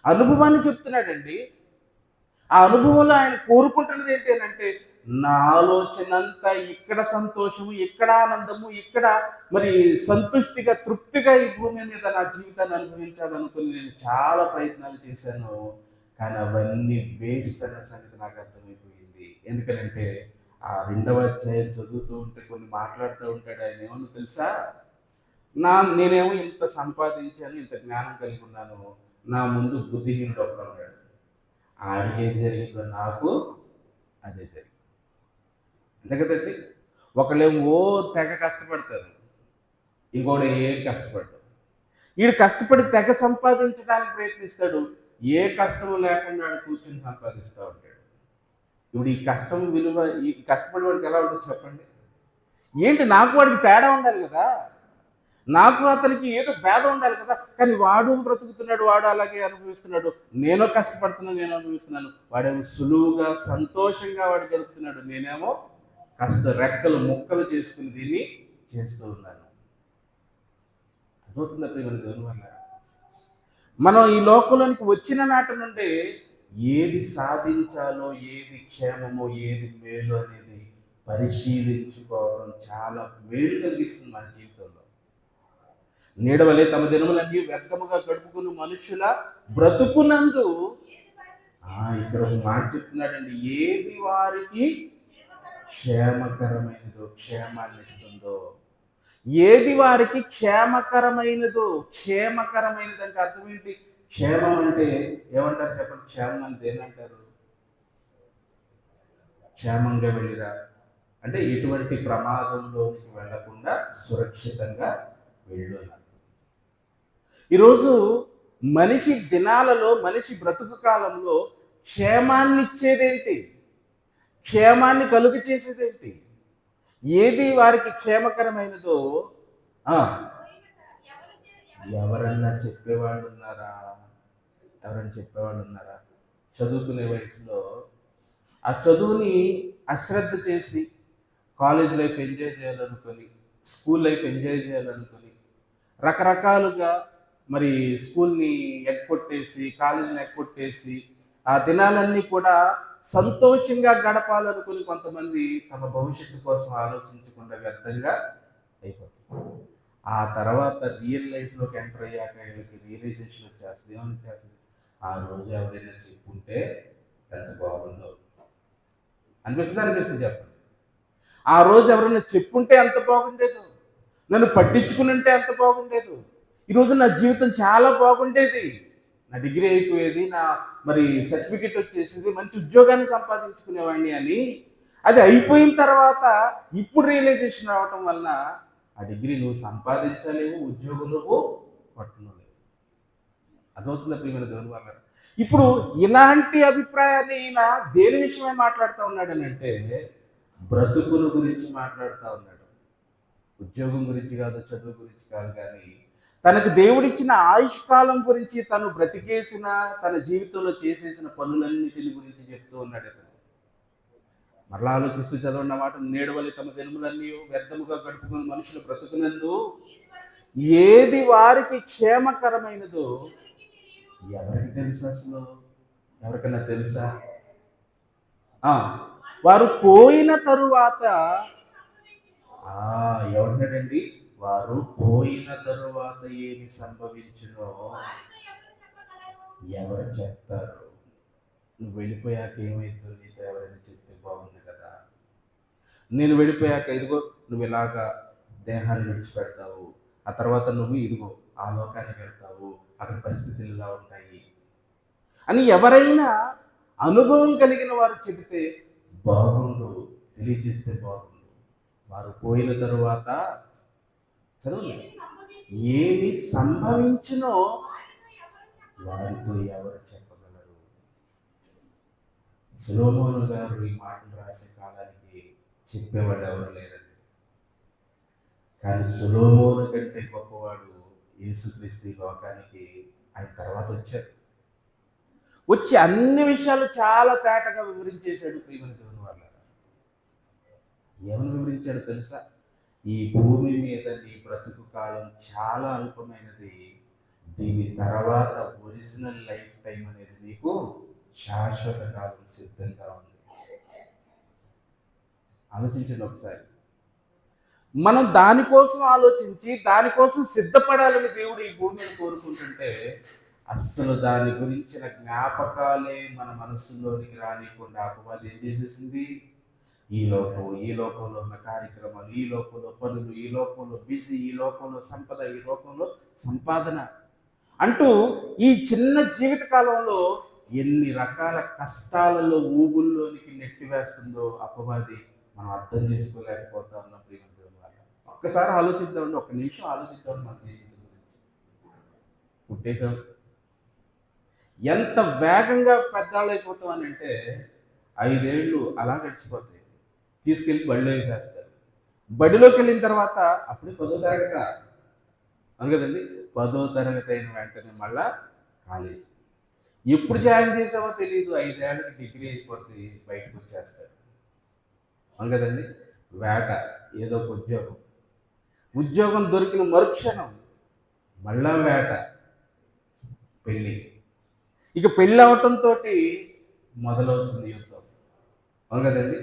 అనుభవాన్ని చెప్తున్నాడండి. ఆ అనుభవంలో ఆయన కోరుకుంటున్నది ఏంటంటే, నా ఆలోచన అంతా ఇక్కడ సంతోషము, ఇక్కడ ఆనందము, ఇక్కడ మరి సంతుష్టిగా, తృప్తిగా ఈ భూమి మీద నా జీవితాన్ని అనుభవించాలనుకుని నేను చాలా ప్రయత్నాలు చేశాను. కానీ అవన్నీ వేస్ట్ అన్న సంగతి నాకు అర్థమైపోయింది. ఎందుకంటే ఆ 2వ అధ్యాయం చదువుతూ ఉంటే కొన్ని మాట్లాడుతూ ఉంటాడు ఆయన. ఏమన్నా తెలుసా? నేనేమో ఇంత సంపాదించాను, ఇంత జ్ఞానం కలిగి ఉన్నాను, నా ముందు బుద్ధిహీనుడు ఒకడు ఉన్నాడు. ఆడికి ఏం జరిగిందో నాకు అదే జరిగింది. అంతే కదండి. ఒకళ్ళేమో తెగ కష్టపడతారు, ఇంకోటి ఏం కష్టపడతారు. వీడు కష్టపడి తెగ సంపాదించడానికి ప్రయత్నిస్తాడు, ఏ కష్టము లేకుండా కూర్చొని సంపాదిస్తూ ఉంటాడు. ఇప్పుడు ఈ కష్టం విలువ, ఈ కష్టపడే వాడికి ఎలా ఉంటుంది చెప్పండి? ఏంటి, నాకు వాడికి తేడా ఉండాలి కదా, నాకు అతనికి ఏదో భేదం ఉండాలి కదా. కానీ వాడు బ్రతుకుతున్నాడు, వాడు అలాగే అనుభవిస్తున్నాడు, నేను కష్టపడుతున్నాను, నేను అనుభవిస్తున్నాను. వాడేమో సులువుగా సంతోషంగా వాడు గడుపుతున్నాడు, నేనేమో రెక్కలు ముక్కలు చేసుకుని దీన్ని చేస్తూ ఉన్నాను. అర్థమవుతుందా ప్రియమైన దేవుని వల్ల? మనం ఈ లోకంలోనికి వచ్చిన నాటి నుండి ఏది సాధించాలో, ఏది క్షేమమో, ఏది మేలు అనేది పరిశీలించుకోవడం చాలా మేలు కలిగిస్తుంది మన జీవితంలో. నీడవలే తమ దినములన్నీ వ్యర్థముగా గడుపుకుని మనుషుల బ్రతుకునందు, ఇక్కడ ఒక మాట చెప్తున్నాడండి, ఏది వారికి క్షేమకరమైనదో, క్షేమాన్ని ఇస్తుందో, ఏది వారికి క్షేమకరమైనదో. క్షేమకరమైనదంటే అర్థం ఏంటి? క్షేమం అంటే ఏమంటారు చెప్పండి? క్షేమం అంటే ఏమంటారు? క్షేమంగా వెళ్ళిరా అంటే ఎటువంటి ప్రమాదంలోనికి వెళ్లకుండా సురక్షితంగా వెళ్ళు. ఈరోజు మనిషి దినాలలో, మనిషి బ్రతుకు కాలంలో క్షేమాన్ని ఇచ్చేదేంటి? క్షేమాన్ని కలుగు చేసేదేంటి? ఏది వారికి క్షేమకరమైనదో ఎవరన్నా చెప్పేవాళ్ళు ఉన్నారా? చదువుకునే వయసులో ఆ చదువుని అశ్రద్ధ చేసి కాలేజ్ లైఫ్ ఎంజాయ్ చేయాలనుకొని, స్కూల్ లైఫ్ ఎంజాయ్ చేయాలనుకొని, రకరకాలుగా మరి స్కూల్ని ఎగ్గొట్టేసి, కాలేజీని ఎగ్గొట్టేసి, ఆ దినాలన్నీ కూడా సంతోషంగా గడపాలనుకుని కొంతమంది తమ భవిష్యత్తు కోసం ఆలోచించకుండా వ్యర్థంగా అయిపోతుంది. ఆ తర్వాత రియల్ లైఫ్లోకి ఎంటర్ అయ్యాక వీళ్ళకి రియలైజేషన్ వచ్చేస్తుంది. ఏమని చేస్తుంది? ఆ రోజు ఎవరైనా చెప్పుంటే ఎంత బాగుందో అనిపిస్తుంది చెప్పండి. ఆ రోజు ఎవరైనా చెప్పుంటే ఎంత బాగుండేదో, నన్ను పట్టించుకుని ఉంటే ఎంత బాగుండేదో, ఈరోజు నా జీవితం చాలా బాగుండేది, నా డిగ్రీ అయిపోయేది, నా మరి సర్టిఫికెట్ వచ్చేసేది, మంచి ఉద్యోగాన్ని సంపాదించుకునేవాడిని అని. అది అయిపోయిన తర్వాత ఇప్పుడు రియలైజేషన్ రావటం వలన ఆ డిగ్రీ నువ్వు సంపాదించలేవు, ఉద్యోగం నువ్వు పట్టుకోలేవు. అదవుతుందా ప్రియమైన దేవుని వల్ల? ఇప్పుడు ఇలాంటి అభిప్రాయాన్ని ఈయన దేని విషయమే మాట్లాడుతూ ఉన్నాడని అంటే, బ్రతుకుల గురించి మాట్లాడుతూ ఉన్నాడు. ఉద్యోగం గురించి కాదు, చదువు గురించి కాదు, కానీ తనకు దేవుడిచ్చిన ఆయుష్కాలం గురించి, తను బ్రతికేసిన, తన జీవితంలో చేసేసిన పనులన్నిటిని గురించి చెప్తూ ఉన్నాడు. అతను మరలా ఆలోచిస్తూ చదవన్న మాట, నేడవలి తమ దినములన్నీ వ్యర్థముగా గడుపుకుని మనుషులు బ్రతుకునందు ఏది వారికి క్షేమకరమైనదో ఎవరికి తెలుసు? అసలు ఎవరికైనా తెలుసా? వారు పోయిన తరువాత ఎవరినాడండి? వారు పోయిన తరువాత ఏమి సంభవించునో ఎవరు చెప్తారు? నువ్వు వెళ్ళిపోయాక ఏమైతుందో నీతో ఎవరైనా చెప్తే బాగుంది కదా. నేను వెళ్ళిపోయాక ఇదిగో నువ్వు ఇలాగా దేహాన్ని విడిచిపెడతావు, ఆ తర్వాత నువ్వు ఇదిగో ఆ లోకానికి వెళ్తావు, అక్కడ పరిస్థితులు ఇలా ఉంటాయి అని ఎవరైనా అనుభవం కలిగిన వారు చెబితే బాగుండు, తెలియచేస్తే బాగుండు. వారు పోయిన తరువాత చదవండి, ఏమి సంభవించినో వారితో ఎవరు చెప్పగలరు? సొలొమోను గారు ఈ మాటలు రాసే కాలానికి చెప్పేవాడు ఎవరు లేరండి. కానీ సొలొమోను కంటే గొప్పవాడు యేసుక్రీస్తు ఈ లోకానికి ఆయన తర్వాత వచ్చారు. వచ్చి అన్ని విషయాలు చాలా తేటగా వివరించేశాడు. ప్రియమైన దేవుని వాళ్ళారా, ఏమని వివరించాడు తెలుసా? ఈ భూమి మీద నీ బ్రతుకు కాలం చాలా అల్పమైనది, దీని తర్వాత ఒరిజినల్ లైఫ్ టైం అనేది నీకు శాశ్వత కాలం సిద్ధంగా ఉంది. ఆలోచించండి ఒకసారి. మనం దానికోసం ఆలోచించి దానికోసం సిద్ధపడాలని దేవుడు ఈ భూమి మీద కోరుకుంటుంటే అస్సలు దాని గురించిన జ్ఞాపకాలే మన మనస్సులోనికి రానికుండా అపవాది ఏం చేసేసింది? ఈ లోకంలో ఉన్న కార్యక్రమాలు, ఈ లోకంలో పనులు, ఈ లోకంలో బిజీ, ఈ లోకంలో సంపద, ఈ లోకంలో సంపాదన అంటూ ఈ చిన్న జీవిత కాలంలో ఎన్ని రకాల కష్టాలలో ఊబుల్లోనికి నెట్టివేస్తుందో అపవాది మనం అర్థం చేసుకోలేకపోతా ఉన్నాం. ప్రియమైన దేవుని వల్ల ఒక్కసారి ఆలోచిద్దామండి, ఒక్క నిమిషం ఆలోచిద్దామండి. మన జీవితం గురించి పుట్టేశాం, ఎంత వేగంగా పెద్దవాళ్ళు అయిపోతామని అంటే 5 ఏళ్ళు అలా గడిచిపోతాయి. తీసుకెళ్ళి బడిలో వేసేస్తారు. బడిలోకి వెళ్ళిన తర్వాత అప్పుడే 10వ తరగతి అవును కదండి, 10వ తరగతి అయిన వెంటనే మళ్ళా కాలేజీ. ఎప్పుడు జాయిన్ చేసామో తెలియదు, 5 ఏళ్ళకి డిగ్రీ అయిపోతే బయటకు వచ్చేస్తాడు. అవును కదండి. వేట, ఏదో ఒక ఉద్యోగం దొరికిన మరుక్షణం మళ్ళా వేట, పెళ్ళి. ఇక పెళ్ళి అవటంతో మొదలవుతుంది యుద్ధం. అవును కదండి.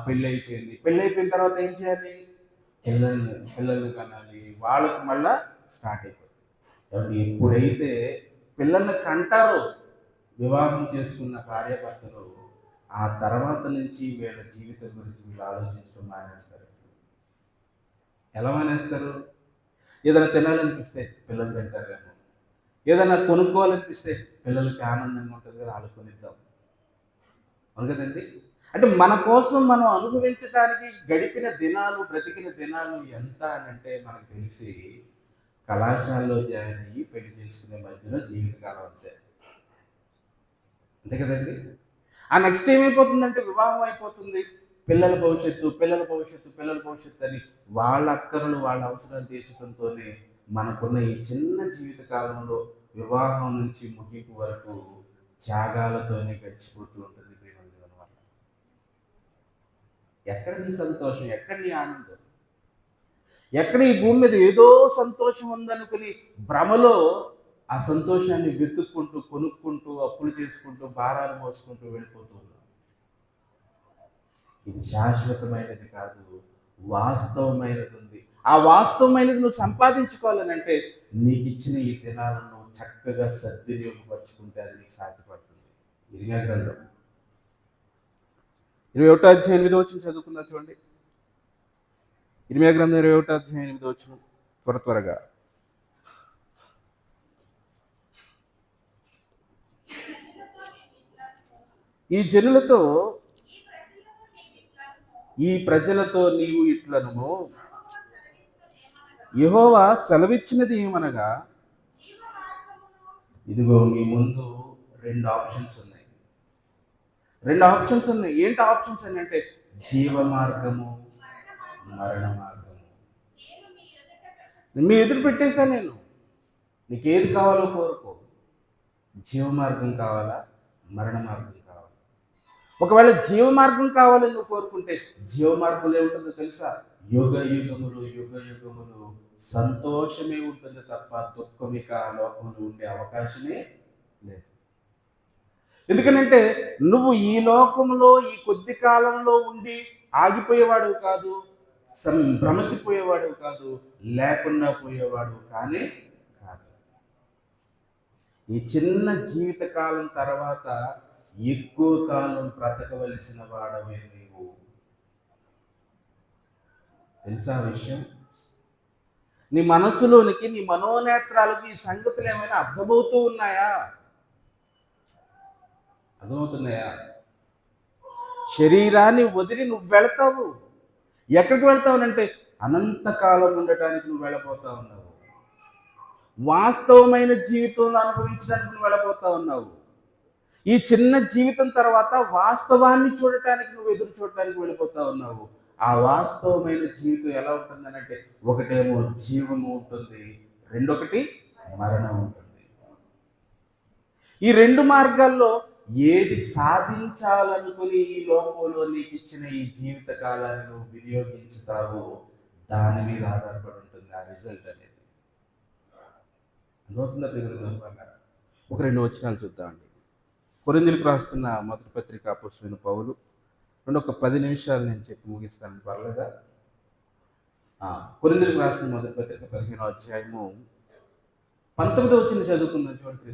పెళ్ళి అయిపోయింది. పెళ్ళి అయిపోయిన తర్వాత ఏం చేయాలి? పిల్లల్ని కనాలి. వాళ్ళకి మళ్ళా స్టార్ట్ అయిపోతుంది. ఎప్పుడైతే పిల్లల్ని కంటారో వివాహం చేసుకున్న భార్యాభర్తలు, ఆ తర్వాత నుంచి వీళ్ళ జీవితం గురించి వీళ్ళు ఆలోచించడం మానేస్తారు. ఎలా మానేస్తారు? ఏదైనా తినాలనిపిస్తే పిల్లలు తింటారేమో, ఏదైనా కొనుక్కోవాలనిపిస్తే పిల్లలకి ఆనందంగా ఉంటుంది కదా, వాళ్ళు కొనిద్దాం. అవును కదండి. అంటే మన కోసం మనం అనుభవించడానికి గడిపిన దినాలు, బ్రతికిన దినాలు ఎంత అని అంటే మనకు తెలిసి కళాశాలలో జాయిన్ అయ్యి పెళ్లి చేసుకునే మధ్యలో జీవితకాలం అంతే కదండి. ఆ నెక్స్ట్ ఏమైపోతుందంటే వివాహం అయిపోతుంది, పిల్లల భవిష్యత్తు అని వాళ్ళ అక్కరలు, వాళ్ళ అవసరాలు తీర్చడంతోనే మనకున్న ఈ చిన్న జీవిత కాలంలో వివాహం నుంచి ముగింపు వరకు త్యాగాలతోనే గడిచిపోతూ ఉంటుంది. ఎక్కడ నీ సంతోషం? ఎక్కడ నీ ఆనందం? ఎక్కడ ఈ భూమి మీద ఏదో సంతోషం ఉందనుకుని భ్రమలో ఆ సంతోషాన్ని వెతుక్కుంటూ, కొనుక్కుంటూ, అప్పులు చేసుకుంటూ, భారాలు మోసుకుంటూ వెళ్ళిపోతూ ఉన్నాం. ఇది శాశ్వతమైనది కాదు, వాస్తవమైనది ఉంది. ఆ వాస్తవమైనది నువ్వు సంపాదించుకోవాలని అంటే నీకు ఇచ్చిన ఈ దినాలను నువ్వు చక్కగా సద్వినియోగపరుచుకుంటే అది నీకు సాధ్యపడుతుంది. ఇరిమియా గ్రంథం 21వ అధ్యాయం 8వ వచనం చదువుకుందా చూడండి. ఇరిమియా గ్రంథం 21వ అధ్యాయం 8వ వచనం త్వరగా. ఈ జనులతో, ఈ ప్రజలతో నీవు ఇట్లను, యెహోవా సెలవిచ్చినది ఏమనగా, ఇదిగో మీ ముందు 2 ఆప్షన్స్ ఉన్నాయి. ఏంటి ఆప్షన్స్ అని అంటే జీవ మార్గము, మరణ మార్గము. మీ ఎదురు పెట్టేశా నేను. నీకు ఏది కావాలో కోరుకో. జీవ మార్గం కావాలా, మరణ మార్గం కావాలా? ఒకవేళ జీవ మార్గం కావాలని నువ్వు కోరుకుంటే జీవ మార్గంలో ఏముంటుందో తెలుసా? యుగ యుగములు సంతోషమే ఉంటుంది తప్ప దుఃఖం ఇక లోకంలో ఉండే అవకాశమే లేదు. ఎందుకనంటే నువ్వు ఈ లోకంలో ఈ కొద్ది కాలంలో ఉండి ఆగిపోయేవాడు కాదు, భ్రమసిపోయేవాడు కాదు, లేకుండా పోయేవాడు కానీ కాదు. ఈ చిన్న జీవితకాలం తర్వాత ఎక్కువ కాలం బ్రతకవలసిన వాడవే నీవు. తెలుసా విషయం? నీ మనస్సులోనికి, నీ మనోనేత్రాలకు ఈ సంగతులు ఏమైనా అర్థమవుతూ ఉన్నాయా? అర్థమవుతున్నాయా? శరీరాన్ని వదిలి నువ్వు వెళతావు. ఎక్కడికి వెళ్తావునంటే అనంతకాలం ఉండటానికి నువ్వు వెళ్ళబోతా ఉన్నావు. వాస్తవమైన జీవితంలో అనుభవించడానికి నువ్వు వెళ్ళబోతా ఉన్నావు. ఈ చిన్న జీవితం తర్వాత వాస్తవాన్ని చూడటానికి నువ్వు ఎదురు చూడటానికి వెళ్ళిపోతా ఉన్నావు. ఆ వాస్తవమైన జీవితం ఎలా ఉంటుందనంటే ఒకటేమో జీవము ఉంటుంది, రెండొకటి మరణం ఉంటుంది. ఈ రెండు మార్గాల్లో ఏది సాధించాలనుకుని ఈ లోకంలో నీకు ఇచ్చిన ఈ జీవిత కాలాన్ని నువ్వు వినియోగించుతావో దాని మీద ఆధారపడి ఉంటుంది ఆ రిజల్ట్ అనేది. అర్థమవుతుందా ప్రియమైన? ఒక 2 వచనాలు చూద్దామండి. కొరింథీయులకు రాస్తున్న మొదటి పత్రిక అపోస్తలుడైన పౌలు, ఒక 10 నిమిషాలు నేను చెప్పి ముగిస్తాను, పర్లేదా? కొరింథీయులకు రాస్తున్న మొదటి పత్రిక 15వ అధ్యాయము 19వ వచనం చదువుకుందాం. చూడండి,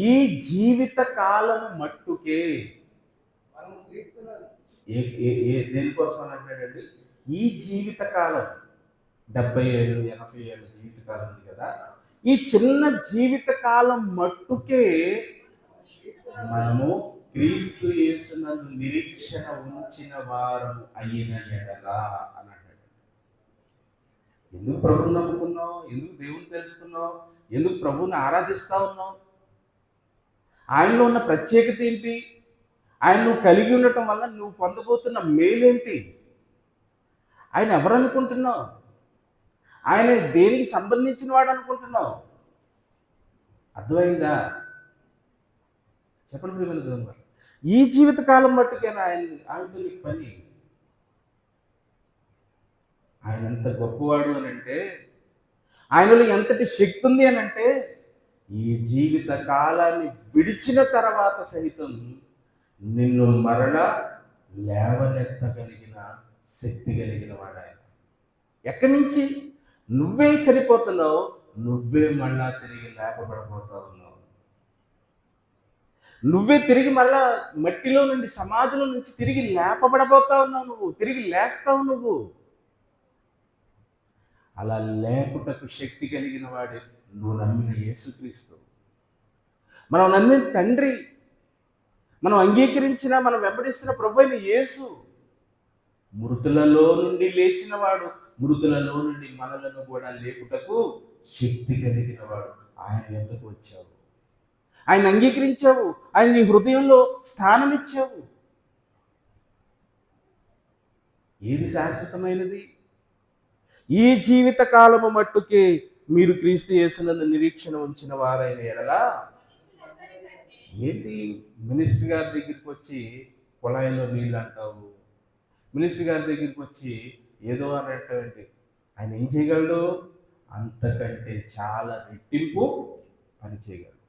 ఈ జీవిత కాలము మట్టుకే దేనికోసం అని అంటాడండి? ఈ జీవిత కాలం 70 ఏళ్ళు 80 ఏళ్ళ జీవితకాలం ఉంది కదా, ఈ చిన్న జీవిత కాలం మట్టుకే మనము క్రీస్తు యేసునందు నిరీక్షణ ఉంచిన వారు అయిన ఎడల అని అంటాడు. ఎందుకు ప్రభువుని నమ్ముకున్నావు? ఎందుకు దేవుని తెలుసుకున్నావు? ఎందుకు ప్రభువుని ఆరాధిస్తా ఉన్నావు? ఆయనలో ఉన్న ప్రత్యేకత ఏంటి? ఆయన నువ్వు కలిగి ఉండటం వల్ల నువ్వు పొందబోతున్న మేలేంటి? ఆయన ఎవరు అనుకుంటున్నావు? ఆయన దేనికి సంబంధించిన వాడు అనుకుంటున్నావు? అర్థమైందా? చెప్పండి ప్రియమైన దేవుని వారు. ఈ జీవితకాలం మట్టుకైనా ఆయనతో నీకు పని. ఆయన ఎంత గొప్పవాడు అని అంటే, ఆయనలో ఎంతటి శక్తి ఉంది అని అంటే, ఈ జీవిత కాలాన్ని విడిచిన తర్వాత సహితం నిన్ను మరలా లేవనెత్తగలిగిన శక్తి కలిగిన వాడు ఆయన. ఎక్కడి నుంచి? నువ్వే చనిపోతున్నావు, నువ్వే మళ్ళా తిరిగి లేపబడబోతా ఉన్నావు. నువ్వే తిరిగి మళ్ళా మట్టిలో నుండి, సమాధిలో నుంచి తిరిగి లేపబడబోతా ఉన్నావు. నువ్వు తిరిగి లేస్తావు. నువ్వు అలా లేపుటకు శక్తి కలిగిన వాడే నువ్వు నమ్మిన యేసుక్రీస్తు. మనం నమ్మిన తండ్రి, మనం అంగీకరించిన, మనం వెంబడిస్తున్న ప్రభువైన యేసు మృతులలో నుండి లేచిన వాడు, మృతులలో నుండి మనలను కూడా లేపుటకు శక్తి కలిగిన వాడు. ఆయన ఎంతకు వచ్చావు, ఆయన అంగీకరించావు, ఆయన నీ హృదయంలో స్థానం ఇచ్చావు. ఏది శాశ్వతమైనది? ఈ జీవిత కాలము మట్టుకే మీరు క్రీస్తు యేసునందు నిరీక్షణ ఉంచిన వారైన ఎడల. ఏంటి మినిస్టర్ గారి దగ్గరికి వచ్చి కుళాయిలో నీళ్ళు అంటావు? మినిస్టర్ గారి దగ్గరికి వచ్చి ఏదో అనేటువంటి ఆయన ఏం చేయగలడు? అంతకంటే చాలా రెట్టింపు పని చేయగలడు.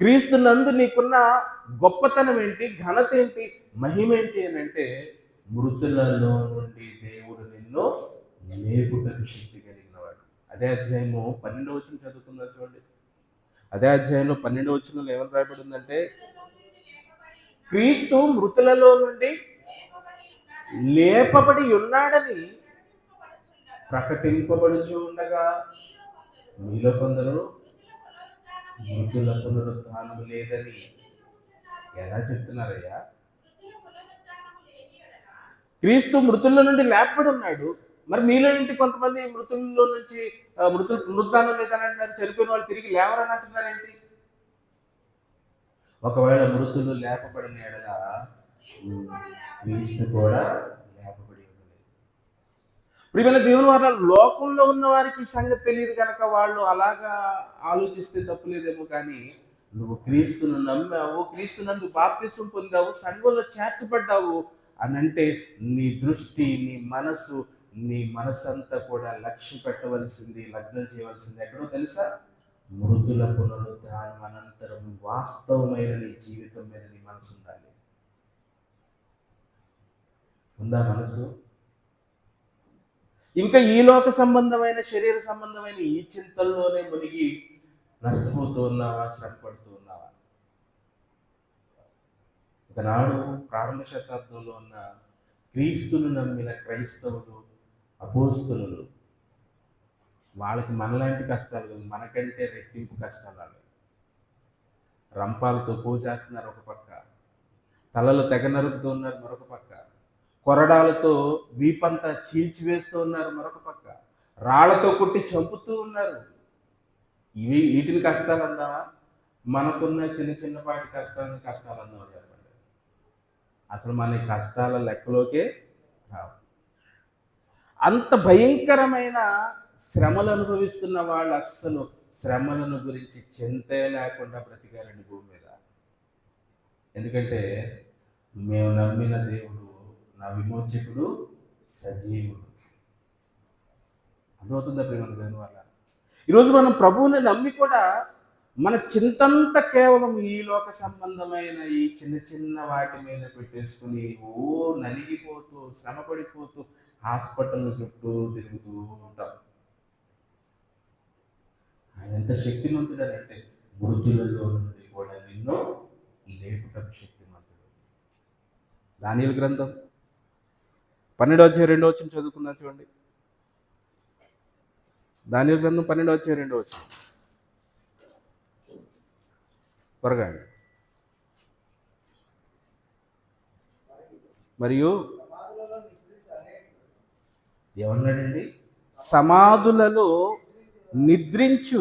క్రీస్తు నందు నీకున్న గొప్పతనం ఏంటి, ఘనత ఏంటి, మహిమ ఏంటి అని అంటే, మృతులలో నుండి దేవుడు నిన్ను లేపుటకు శక్తి కలిగిన వాడు. అదే అధ్యాయము 12వ వచనం చదువుకుందా చూడండి. అదే అధ్యాయంలో 12వ వచనంలో ఏమని రాయబడి ఉందంటే, క్రీస్తు మృతులలో నుండి లేపబడి ఉన్నాడని ప్రకటింపబడుచు ఉండగా మీలో కొందరు మృతుల పునరుత్థానం లేదని ఎలా చెప్తున్నారయ్యా? క్రీస్తు మృతుల నుండి లేపబడి ఉన్నాడు, మరి మీలో ఏంటి కొంతమంది మృతుల్లో నుంచి పునరుత్థానం లేదని అంటున్నారు, చనిపోయిన వాళ్ళు తిరిగి లేవరని అంటున్నారేంటి? ఒకవేళ మృతులు లేపబడిన ఎడల క్రీస్తు కూడా లేపబడి ఉండలేదు. ప్రియమైన దేవుని వారు, లోకంలో ఉన్న వారికి ఈ సంగతి తెలియదు కనుక వాళ్ళు అలాగా ఆలోచిస్తే తప్పులేదేమో, కానీ నువ్వు క్రీస్తును నమ్మావు, క్రీస్తునందు బాప్తిసం పొందావు, సంఘంలో చేర్చబడ్డావు అని అంటే నీ దృష్టి, నీ మనసంతా కూడా లక్ష్య పెట్టవలసింది, లగ్నం చేయవలసింది ఎక్కడో తెలుసా? మృతుల పునరుద్ధానం అనంతరం వాస్తవమైన నీ జీవితం మీద నీ మనసు ఉండాలి. ఉందా మనసు? ఇంకా ఈ లోక సంబంధమైన శరీర సంబంధమైన ఈ చింతల్లోనే మునిగి నష్టపోతూ ఉన్నావా, శ్రమపడుతూ ఉన్నావా? ఒకనాడు ప్రారంభ శతాబ్దంలో ఉన్న క్రీస్తును నమ్మిన క్రైస్తవులు, అపోస్తలులు, వాళ్ళకి మనలాంటి కష్టాలు మనకంటే రెట్టింపు కష్టాలు వాళ్ళకి. రంపాలతో కోసేస్తున్నారు ఒక పక్క, తలలు తెగ నరుకుతూ ఉన్నారు మరొక పక్క, కొరడాలతో వీపంతా చీల్చివేస్తూ ఉన్నారు మరొక పక్క, రాళ్లతో కొట్టి చంపుతూ ఉన్నారు. వీటిని కష్టాలు అందామా? మనకున్న చిన్న చిన్నపాటి కష్టాలు అందామా చెప్పండి? అసలు మన కష్టాల లెక్కలోకే రావు. అంత భయంకరమైన శ్రమలు అనుభవిస్తున్న వాళ్ళు అస్సలు శ్రమలను గురించి చింతే లేకుండా బ్రతికారండి భూమి మీద. ఎందుకంటే మేము నమ్మిన దేవుడు, నా విమోచకుడు సజీవుడు. అర్థమవుతుందా ప్రేమ దేవుని వల్ల? ఈరోజు మనం ప్రభువుని నమ్మి కూడా మన చింతంతా కేవలం ఈ లోక సంబంధమైన ఈ చిన్న చిన్న వాటి మీద పెట్టేసుకుని నలిగిపోతూ శ్రమ పడిపోతూ హాస్పిటల్ చుట్టూ తిరుగుతూ ఉంటాం. ఆయన ఎంత శక్తిమంతుడనంటే మృతులలో నుండి కూడా నిన్ను లేపుటకు శక్తిమంతుడు. దానియేలు గ్రంథం 12:2 చదువుకుందాం చూడండి. దానియేలు గ్రంథం 12:2 త్వరగా. మరియు ఏమన్నాడండి? సమాధులలో నిద్రించు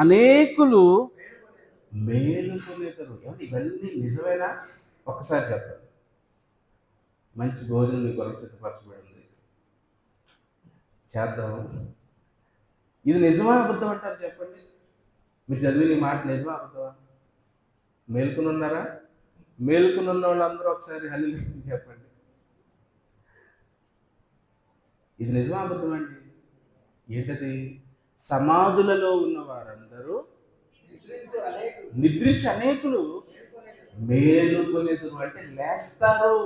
అనేకులు మేలుకొనేదరు. ఇవన్నీ నిజమేనా? ఒక్కసారి చెప్పండి. మంచి భోజనం మీ కొరకు సిద్ధపరచబడింది, చేద్దాం. ఇది నిజమా అబద్ధం అంటారు చెప్పండి? మీరు చదివిన ఈ మాట నిజమా అబద్ధమా? మేలుకుని ఉన్నారా? మేలుకుని ఉన్న వాళ్ళందరూ ఒకసారి హల్లెలూయా చెప్పండి. ఇది నిజమా అబద్ధం అండి? ఏంటది? సమాధులలో ఉన్న వారందరూ నిద్రించి అనేకులు మేలుకొనేదురు అంటే లేస్తారు.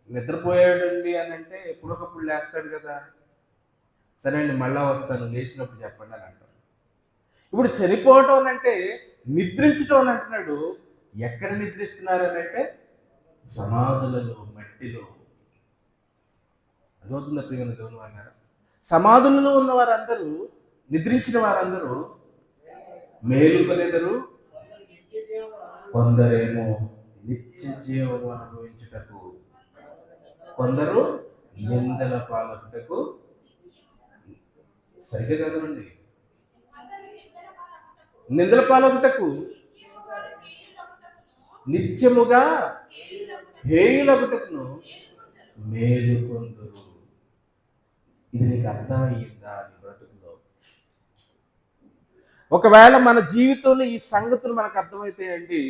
నిద్రపోయాడండి అని అంటే ఎప్పుడొకప్పుడు లేస్తాడు కదా, సరే అండి మళ్ళా వస్తాను లేచినప్పుడు చెప్పండి అని అంటారు. ఇప్పుడు చనిపోవటం అంటే నిద్రించటం అని అంటున్నాడు. ఎక్కడ నిద్రిస్తున్నారు అని అంటే సమాధులలో, మట్టిలో. అర్థమవుతుందా ప్రియమైన దేవుని వారు? సమాధులలో ఉన్న వారందరూ, నిద్రించిన వారందరూ మేలుకొనేదరు, కొందరేమో నిత్య జీవము అనుభవించుటకు, కొందరు నిందల పాలకుటకు. సరిగ్గా చదవండి. నిందల పాలకుటకు, నిత్యముగా హేయులగుటకును మేలుకొందురు. ఇది నీకు అర్థమయ్యిందా నీ బ్రతుకులో? ఒకవేళ మన జీవితంలో ఈ సంగతులు మనకు అర్థమైతే అండి,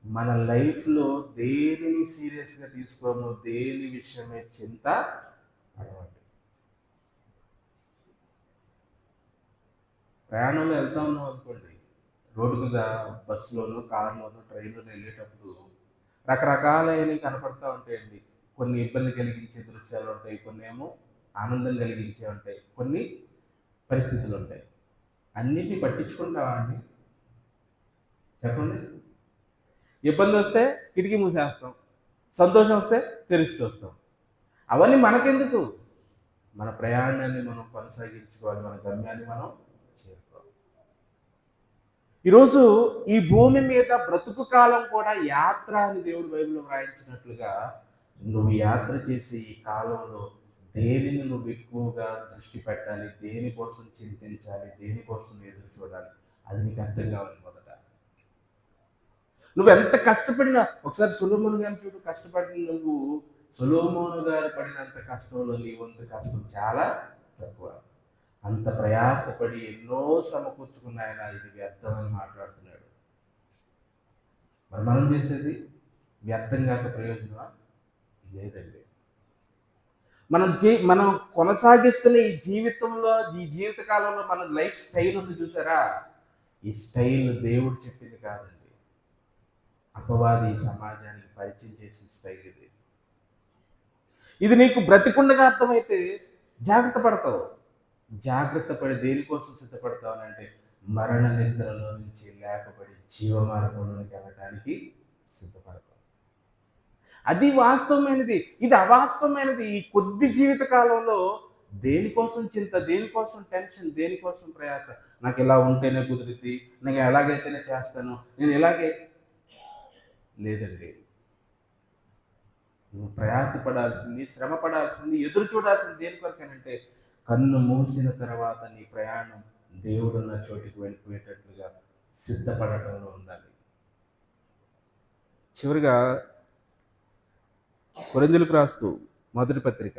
మన లైఫ్లో దేనిని సీరియస్గా తీసుకోము, దేని విషయమే చింత పడవండి. ప్రయాణంలో వెళ్తా ఉన్నాం అనుకోండి, రోడ్డు మీద బస్సులోనూ, కారులోనూ, ట్రైన్లోనూ వెళ్ళేటప్పుడు రకరకాలైనవి కనపడతా ఉంటాయండి. కొన్ని ఇబ్బంది కలిగించే దృశ్యాలు ఉంటాయి, కొన్ని ఏమో ఆనందం కలిగించే ఉంటాయి, కొన్ని పరిస్థితులు ఉంటాయి. అన్నిటిని పట్టించుకుంటావా అండి? చెప్పండి. ఇబ్బంది వస్తే కిటికీ మూసేస్తాం, సంతోషం వస్తే తెరిచి చూస్తాం. అవన్నీ మనకెందుకు? మన ప్రయాణాన్ని మనం కొనసాగించుకోవాలి, మన గమ్యాన్ని మనం చేరుకోవాలి. ఈరోజు ఈ భూమి మీద బ్రతుకు కాలం కూడా యాత్ర అని దేవుడు బైబిల్లో వ్రాయించినట్లుగా, నువ్వు యాత్ర చేసే ఈ కాలంలో దేనిని నువ్వు ఎక్కువగా దృష్టి పెట్టాలి, దేనికోసం చింతించాలి, దేనికోసం ఎదురు చూడాలి, అది నీకు అర్థం కావాలి. మొదట నువ్వు ఎంత కష్టపడినా, ఒకసారి సొలొమోను గారిని చూడు, కష్టపడిన నువ్వు సొలొమోను గారు పడినంత కష్టంలో నీ వంతు కష్టం చాలా తక్కువ. అంత ప్రయాసపడి ఎన్నో సమకూర్చుకున్న ఆయన ఇది వ్యర్థమని మాట్లాడుతున్నాడు. మరి మనం చేసేది వ్యర్థం కాక ప్రయోజనమా? లేదండి. మనం కొనసాగిస్తున్న ఈ జీవితంలో, ఈ జీవితకాలంలో మన లైఫ్ స్టైల్ ఉంది చూసారా? ఈ స్టైల్ దేవుడు చెప్పింది కాదండి. అపవాది ఈ సమాజానికి పరిచయం చేసిన స్టైల్ ఇది. ఇది నీకు బ్రతికుండగా అర్థమైతే జాగ్రత్త పడతావు. జాగ్రత్త పడి దేనికోసం సిద్ధపడతావు అని అంటే, మరణ నిద్రలో నుంచి లేపబడి జీవ మార్గంలోనికి వెళ్ళడానికి సిద్ధపడతావు. అది వాస్తవమైనది, ఇది అవాస్తవమైనది. ఈ కొద్ది జీవిత కాలంలో దేనికోసం చింత, దేనికోసం టెన్షన్, దేనికోసం ప్రయాస. నాకు ఇలా ఉంటేనే కుదిరిద్ది, నేను ఎలాగైతేనే చేస్తాను, నేను ఇలాగే లేదండి. నువ్వు ప్రయాసపడాల్సింది, శ్రమ పడాల్సింది, ఎదురు చూడాల్సింది దేని కొరకేనంటే, కన్ను మూసిన తర్వాత నీ ప్రయాణం దేవుడున్న చోటికి వెళ్ళిపోయేటట్లుగా సిద్ధపడటంలో ఉండాలి. చివరిగా కొరింథీయులకు రాస్తూ మొదటి పత్రిక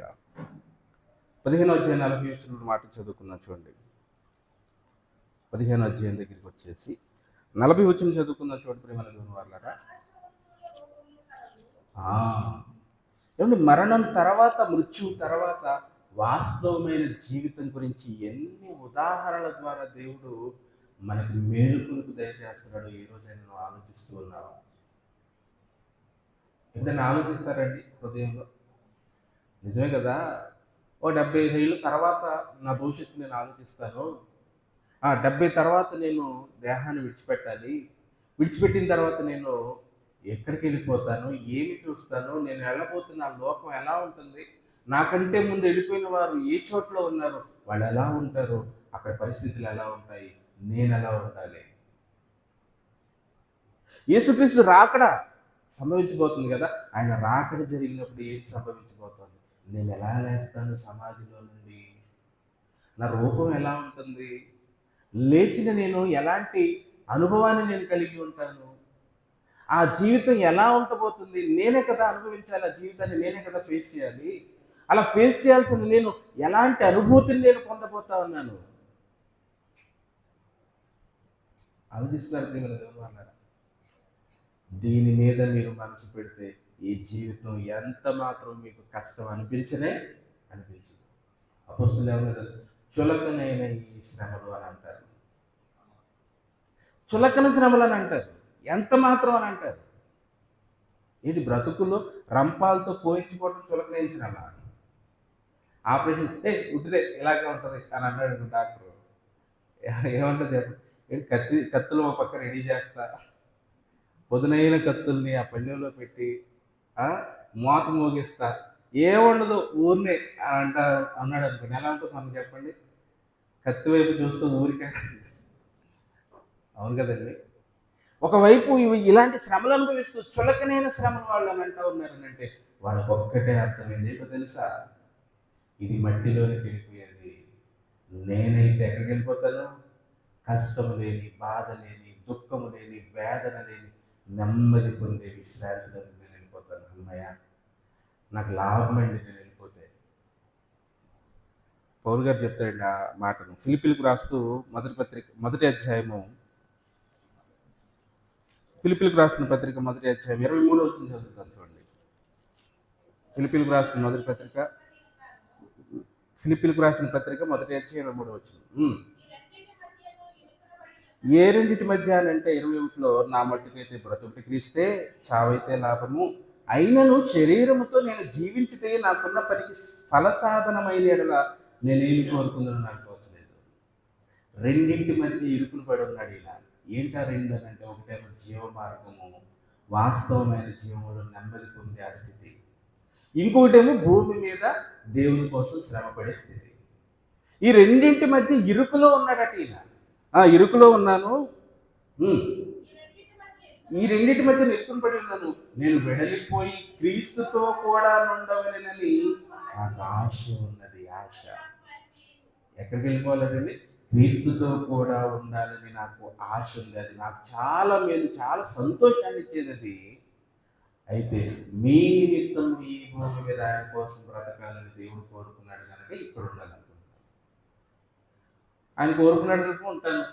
15:40 మాట చదువుకున్నా చూడండి. 15 అధ్యాయం దగ్గరికి వచ్చేసి 40 చదువుకున్న చోటు ప్రేమలను వాళ్ళరా. ఏమంటే మరణం తర్వాత, మృత్యువు తర్వాత వాస్తవమైన జీవితం గురించి ఎన్ని ఉదాహరణల ద్వారా దేవుడు మనకు మేలుకొలుపు దయచేస్తున్నాడో ఈ రోజైనా నువ్వు ఆలోచిస్తూ ఉన్నావు. ఎప్పుడైనా ఆలోచిస్తారండి హృదయంలో? నిజమే కదా. 75 ఏళ్ళ తర్వాత నా భవిష్యత్తు నేను ఆలోచిస్తాను. 70 తర్వాత నేను దేహాన్ని విడిచిపెట్టాలి. విడిచిపెట్టిన తర్వాత నేను ఎక్కడికి వెళ్ళిపోతాను, ఏమి చూస్తాను, నేను వెళ్ళబోతున్న లోకం ఎలా ఉంటుంది, నాకంటే ముందు వెళ్ళిపోయిన వారు ఏ చోట్ల ఉన్నారు, వాళ్ళు ఎలా ఉంటారు, అక్కడ పరిస్థితులు ఎలా ఉంటాయి, నేను ఎలా ఉండాలి. యేసుక్రీస్తు రాకడ సంభవించబోతుంది కదా. ఆయన రాకడ జరిగినప్పుడు ఏం సంభవించబోతుంది, నేను ఎలా లేస్తాను సమాధిలో నుండి, నా రూపం ఎలా ఉంటుంది, లేచిన నేను ఎలాంటి అనుభవాన్ని నేను కలిగి ఉంటాను, ఆ జీవితం ఎలా ఉండబోతుంది, నేనే కదా అనుభవించాలి, ఆ జీవితాన్ని నేనే కదా ఫేస్ చేయాలి. అలా ఫేస్ చేయాల్సిన నేను ఎలాంటి అనుభూతిని నేను పొందబోతా ఉన్నాను. ఆలోచిస్తున్నారు దేవుని అన్నారా? దీని మీద మీరు మనసు పెడితే ఈ జీవితం ఎంత మాత్రం మీకు కష్టం అనిపించదు. అపొస్తలులు ఏమన్నారు? చులకనైన ఈ శ్రమలు అని అంటారు. చులకన శ్రమలు అని అంటారు. ఎంత మాత్రం అని అంటారు. ఏంటి బ్రతుకుల్లో రంపాలతో కోయించుకోవడం చులకనైన శ్రమ? ఆపరేషన్ ఉట్టిదే ఇలాగే ఉంటుంది అని అన్నాడు డాక్టర్. ఏమంటుంది చెప్పండి? కత్తులు ఒక పక్క రెడీ చేస్తా, పొదునైన కత్తుల్ని ఆ పళ్ళెంలో పెట్టి మోత మోగిస్తా, ఏముండదు ఊరినే అన్నాడు అనుకోండి. ఎలా ఉంటుంది మనం చెప్పండి? కత్తి వైపు చూస్తూ ఊరికే. అవును కదండి. ఒకవైపు ఇలాంటి శ్రమలు అనుభవిస్తూ చులకనైన శ్రమలు వాళ్ళు అని అంటూ ఉన్నారనంటే వాళ్ళకి ఒక్కటే అర్థమైంది. ఏంటో తెలుసా? ఇది మట్టిలోనికి వెళ్ళిపోయేది. నేనైతే ఎక్కడికి వెళ్ళిపోతాను? కష్టము లేని, బాధ లేని, దుఃఖము లేని, వేదన లేని, నెమ్మది పొందే విశ్రాంతిలో నేను వెళ్ళిపోతాను. అమ్మయ్య, నాకు లాభం అండి నేను వెళ్ళిపోతే. పౌలు గారు చెప్తాడండి ఆ మాటను. ఫిలిప్పీలకు రాస్తూ మొదటి అధ్యాయము, ఫిలిప్పీలకు రాసిన పత్రిక 1వ అధ్యాయం 23 చదువుతాను చూడండి. ఫిలిప్పీలకు రాసిన 1వ పత్రిక, ఫిలిప్పీలకు రాసిన పత్రిక 1వ అధ్యాయం 23. ఏ రెండింటి మధ్య అంటే 21లో, నా మట్టుకైతే బ్రతుకుటి క్రీస్తే, చావైతే లాభము. అయినను శరీరముతో నేను జీవించితే నాకున్న పనికి ఫలసాధనమైన ఎడల నేనేమి కోరుకుందని నాకు తోచలేదు. రెండింటి మధ్య ఇరుకులు పడి ఉన్నాడు ఇలా. ఏంటా రెండు అని అంటే, ఒకటేమో జీవ మార్గము, వాస్తవమైన జీవములో నెమ్మది పొందే ఆ స్థితి. ఇంకొకటేమో భూమి మీద దేవుని కోసం శ్రమపడే స్థితి. ఈ రెండింటి మధ్య ఇరుకులో ఉన్నాడట ఈయన. ఇరుకులో ఉన్నాను, ఈ రెండింటి మధ్య నిలుపుని పడి ఉన్నాను, నేను వెడలిపోయి క్రీస్తుతో కూడా నుండవలెనని నాకు ఆశ ఉన్నది. ఆశ ఎక్కడికి వెళ్ళిపోవాలండి? క్రీస్తుతో కూడా ఉండాలని నాకు ఆశ ఉంది. అది నాకు చాలా మేలు, చాలా సంతోషాన్ని ఇచ్చేది అది. అయితే మీ నిమిత్తం ఈ భూమి మీద ఆయన కోసం బ్రతకాలని దేవుడు కోరుకున్నాడు కనుక ఇక్కడ ఉండాలనుకుంటున్నాను. ఆయన కోరుకున్నాడు కనుక ఉంటాను.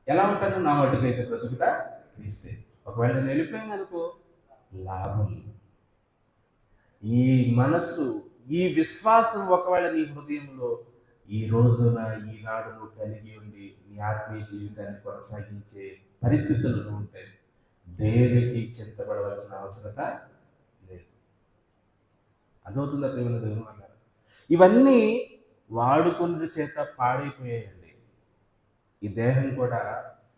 ఎలా ఉంటాను? నా మట్టుకైతే బ్రతుకుట క్రీస్తే. ఒకవేళ నేను వెళ్ళిపోయాను అనుకో, లాభం. ఈ మనస్సు, ఈ విశ్వాసం ఒకవేళ నీ హృదయంలో ఈ రోజున, ఈనాడు నువ్వు కలిగి ఉండి నీ ఆత్మీయ జీవితాన్ని కొనసాగించే పరిస్థితులు ఉంటాయి. దేనికి చింతపడవలసిన అవసరత లేదు. అర్థమవుతుందా ప్రియమైన దేవుని అన్నారు? ఇవన్నీ వాడుకున్న చేత పాడైపోయాయండి. ఈ దేహం కూడా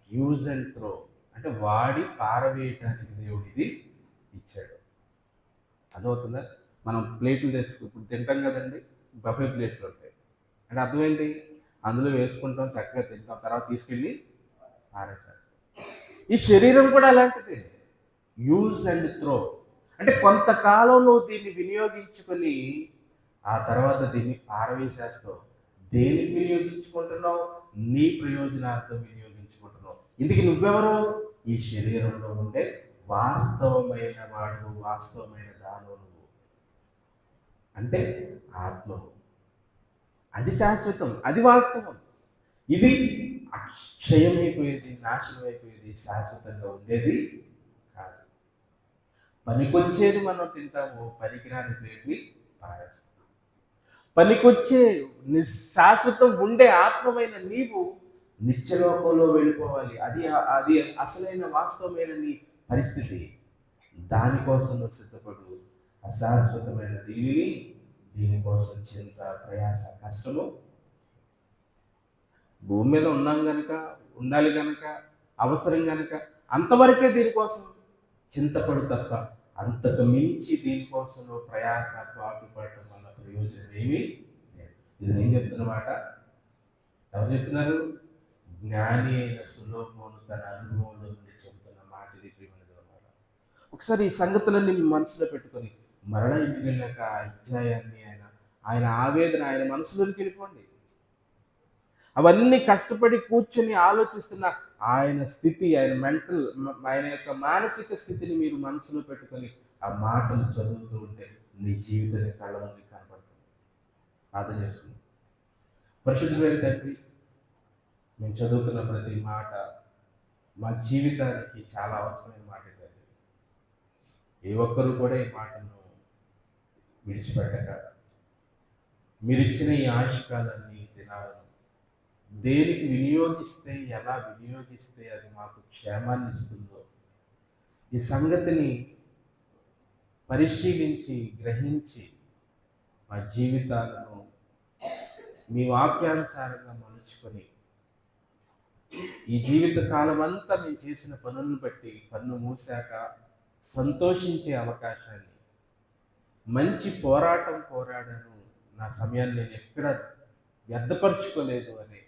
యూజ్ అండ్ త్రో, అంటే వాడి పారవేయటానికి దేవుడు ఇది ఇచ్చాడు. అర్థమవుతుందా? మనం ప్లేట్లు తెచ్చుకు ఇప్పుడు తింటాం కదండి, బఫే ప్లేట్లు ఉంటాయి. అంటే అర్థం ఏంటి? అందులో వేసుకుంటాం, చక్కగా తింటాం, తర్వాత తీసుకెళ్ళి పారేసేస్తాం. ఈ శరీరం కూడా అలాంటిదే, యూజ్ అండ్ త్రో. అంటే కొంతకాలం నువ్వు దీన్ని వినియోగించుకొని ఆ తర్వాత దీన్ని పారవేసేస్తావు. దేనికి వినియోగించుకుంటున్నావు? నీ ప్రయోజనార్థం వినియోగించుకుంటున్నావు. ఇందుకు నువ్వెవరు? ఈ శరీరంలో ఉండే వాస్తవమైన వాడు, వాస్తవమైన దానవు నువ్వు, అంటే ఆత్మవు. అది శాశ్వతం, అది వాస్తవం. ఇది క్షయమైపోయేది, నాశనం అయిపోయేది, శాశ్వతంగా ఉండేది కాదు. పనికొచ్చేది మనం తింటాము, పనికిరాని ప్లేట్ని పారేస్తాం. పనికొచ్చే శాశ్వతం ఉండే ఆత్మమైన నీవు నిత్యలోకంలో వెళ్ళిపోవాలి. అది అది అసలైన వాస్తవమైన నీ పరిస్థితి. దానికోసం నువ్వు సిద్ధపడు. అశాశ్వతమైన దీనికోసం చింత, ప్రయాస, కష్టము. భూమి మీద ఉన్నాం గనక, ఉండాలి గనక, అవసరం గనక అంతవరకే దీనికోసం చింతపడు తప్ప అంతకు మించి దీనికోసం ప్రయాస పాటుపడటం వల్ల ప్రయోజనం ఏమీ లేదు. ఇది నేను చెప్తున్న మాట. ఎవరు చెప్తున్నారు? జ్ఞాని అయిన సులోమోను తన అనుభవంలో నుండి చెబుతున్న మాట ఇది ప్రియమైనదన్నమాట. ఒకసారి ఈ సంగతులన్నీ మీ మనసులో పెట్టుకొని మరణ ఇంటికి వెళ్ళాక ఆ అధ్యాయాన్ని ఆయన ఆవేదన ఆయన మనసులోకి వెళ్ళిపోండి. అవన్నీ కష్టపడి కూర్చొని ఆలోచిస్తున్న ఆయన స్థితి, ఆయన యొక్క మానసిక స్థితిని మీరు మనసులో పెట్టుకొని ఆ మాటలు చదువుతూ ఉంటే నీ జీవితాన్ని కళ్ళ ముందు కనపడుతుంది. ప్రార్థన చేసుకుంది. పరిశుద్ధుడైన తండ్రి, మేము చదువుకున్న ప్రతి మాట మా జీవితానికి చాలా అవసరమైన మాట తండ్రి. ఏ ఒక్కరు కూడా ఈ మాటను విడిచిపెట్టక మీరిచ్చిన ఈ ఆశకాలన్నీ తినాలని, దేనికి వినియోగిస్తే, ఎలా వినియోగిస్తే అది మాకు క్షేమాన్ని ఇస్తుందో ఈ సంగతిని పరిశీలించి గ్రహించి మా జీవితాలను మీ వాక్యానుసారంగా మలుచుకొని ఈ జీవిత కాలం అంతా మేము చేసిన పనులను బట్టి కన్ను మూసాక సంతోషించే అవకాశాన్ని, మంచి పోరాటం పోరాడాను, నా సమయాన్ని నేను ఎక్కడ వ్యర్థపరచుకోలేదు అనే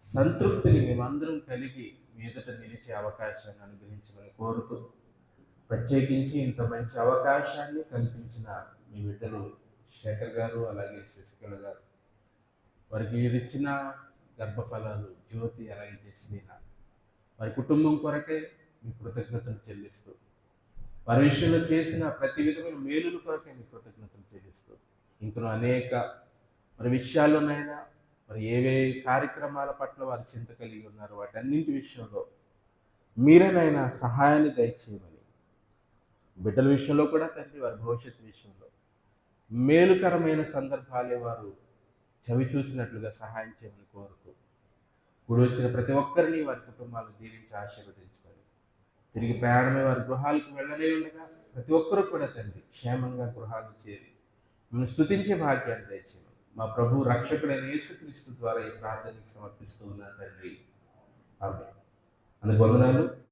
సంతృప్తిని మేమందరం కలిగి మీదట నిలిచే అవకాశాన్ని అనుగ్రహించమని కోరుతూ, ప్రత్యేకించి ఇంత మంచి అవకాశాన్ని కల్పించిన మీ బిడ్డలు శేఖర్ గారు, అలాగే శశికళ గారు, వారికి వీరిచ్చిన గర్భఫలాలు జ్యోతి, అలాగే జస్లీనా, వారి కుటుంబం కొరకే మీ కృతజ్ఞతలు చెల్లిస్తూ, వారి విషయంలో చేసిన ప్రతి విధమైన మేలుల కొరకే మీ కృతజ్ఞతలు చెల్లిస్తూ, ఇంకనూ అనేక మరి విషయాల్లోనైనా మరి ఏవే కార్యక్రమాల పట్ల వారు చింత కలిగి ఉన్నారు వాటన్నింటి విషయంలో మీరేనైనా సహాయాన్ని దయచేయమని, బిడ్డల విషయంలో కూడా తండ్రి వారి భవిష్యత్తు విషయంలో మేలుకరమైన సందర్భాలే వారు చవి చూచినట్లుగా సహాయం చేయమని కోరుతూ, కూడి వచ్చిన ప్రతి ఒక్కరిని వారి కుటుంబాలను దీవించి ఆశీర్వదించుకొని తిరిగి ప్రయాణమే వారి గృహాలకు వెళ్ళనే ఉండగా ప్రతి ఒక్కరూ కూడా తండ్రి క్షేమంగా గృహాలు చేరి మేము స్తుతించే భాగ్యాన్ని దయచేయమని మా ప్రభు రక్షకుడైన యేసుక్రీస్తు ద్వారా ఈ ప్రార్థనకి సమర్పిస్తూ ఉన్నాను తండ్రి. ఆమేన్. అందుకు వందనాలు.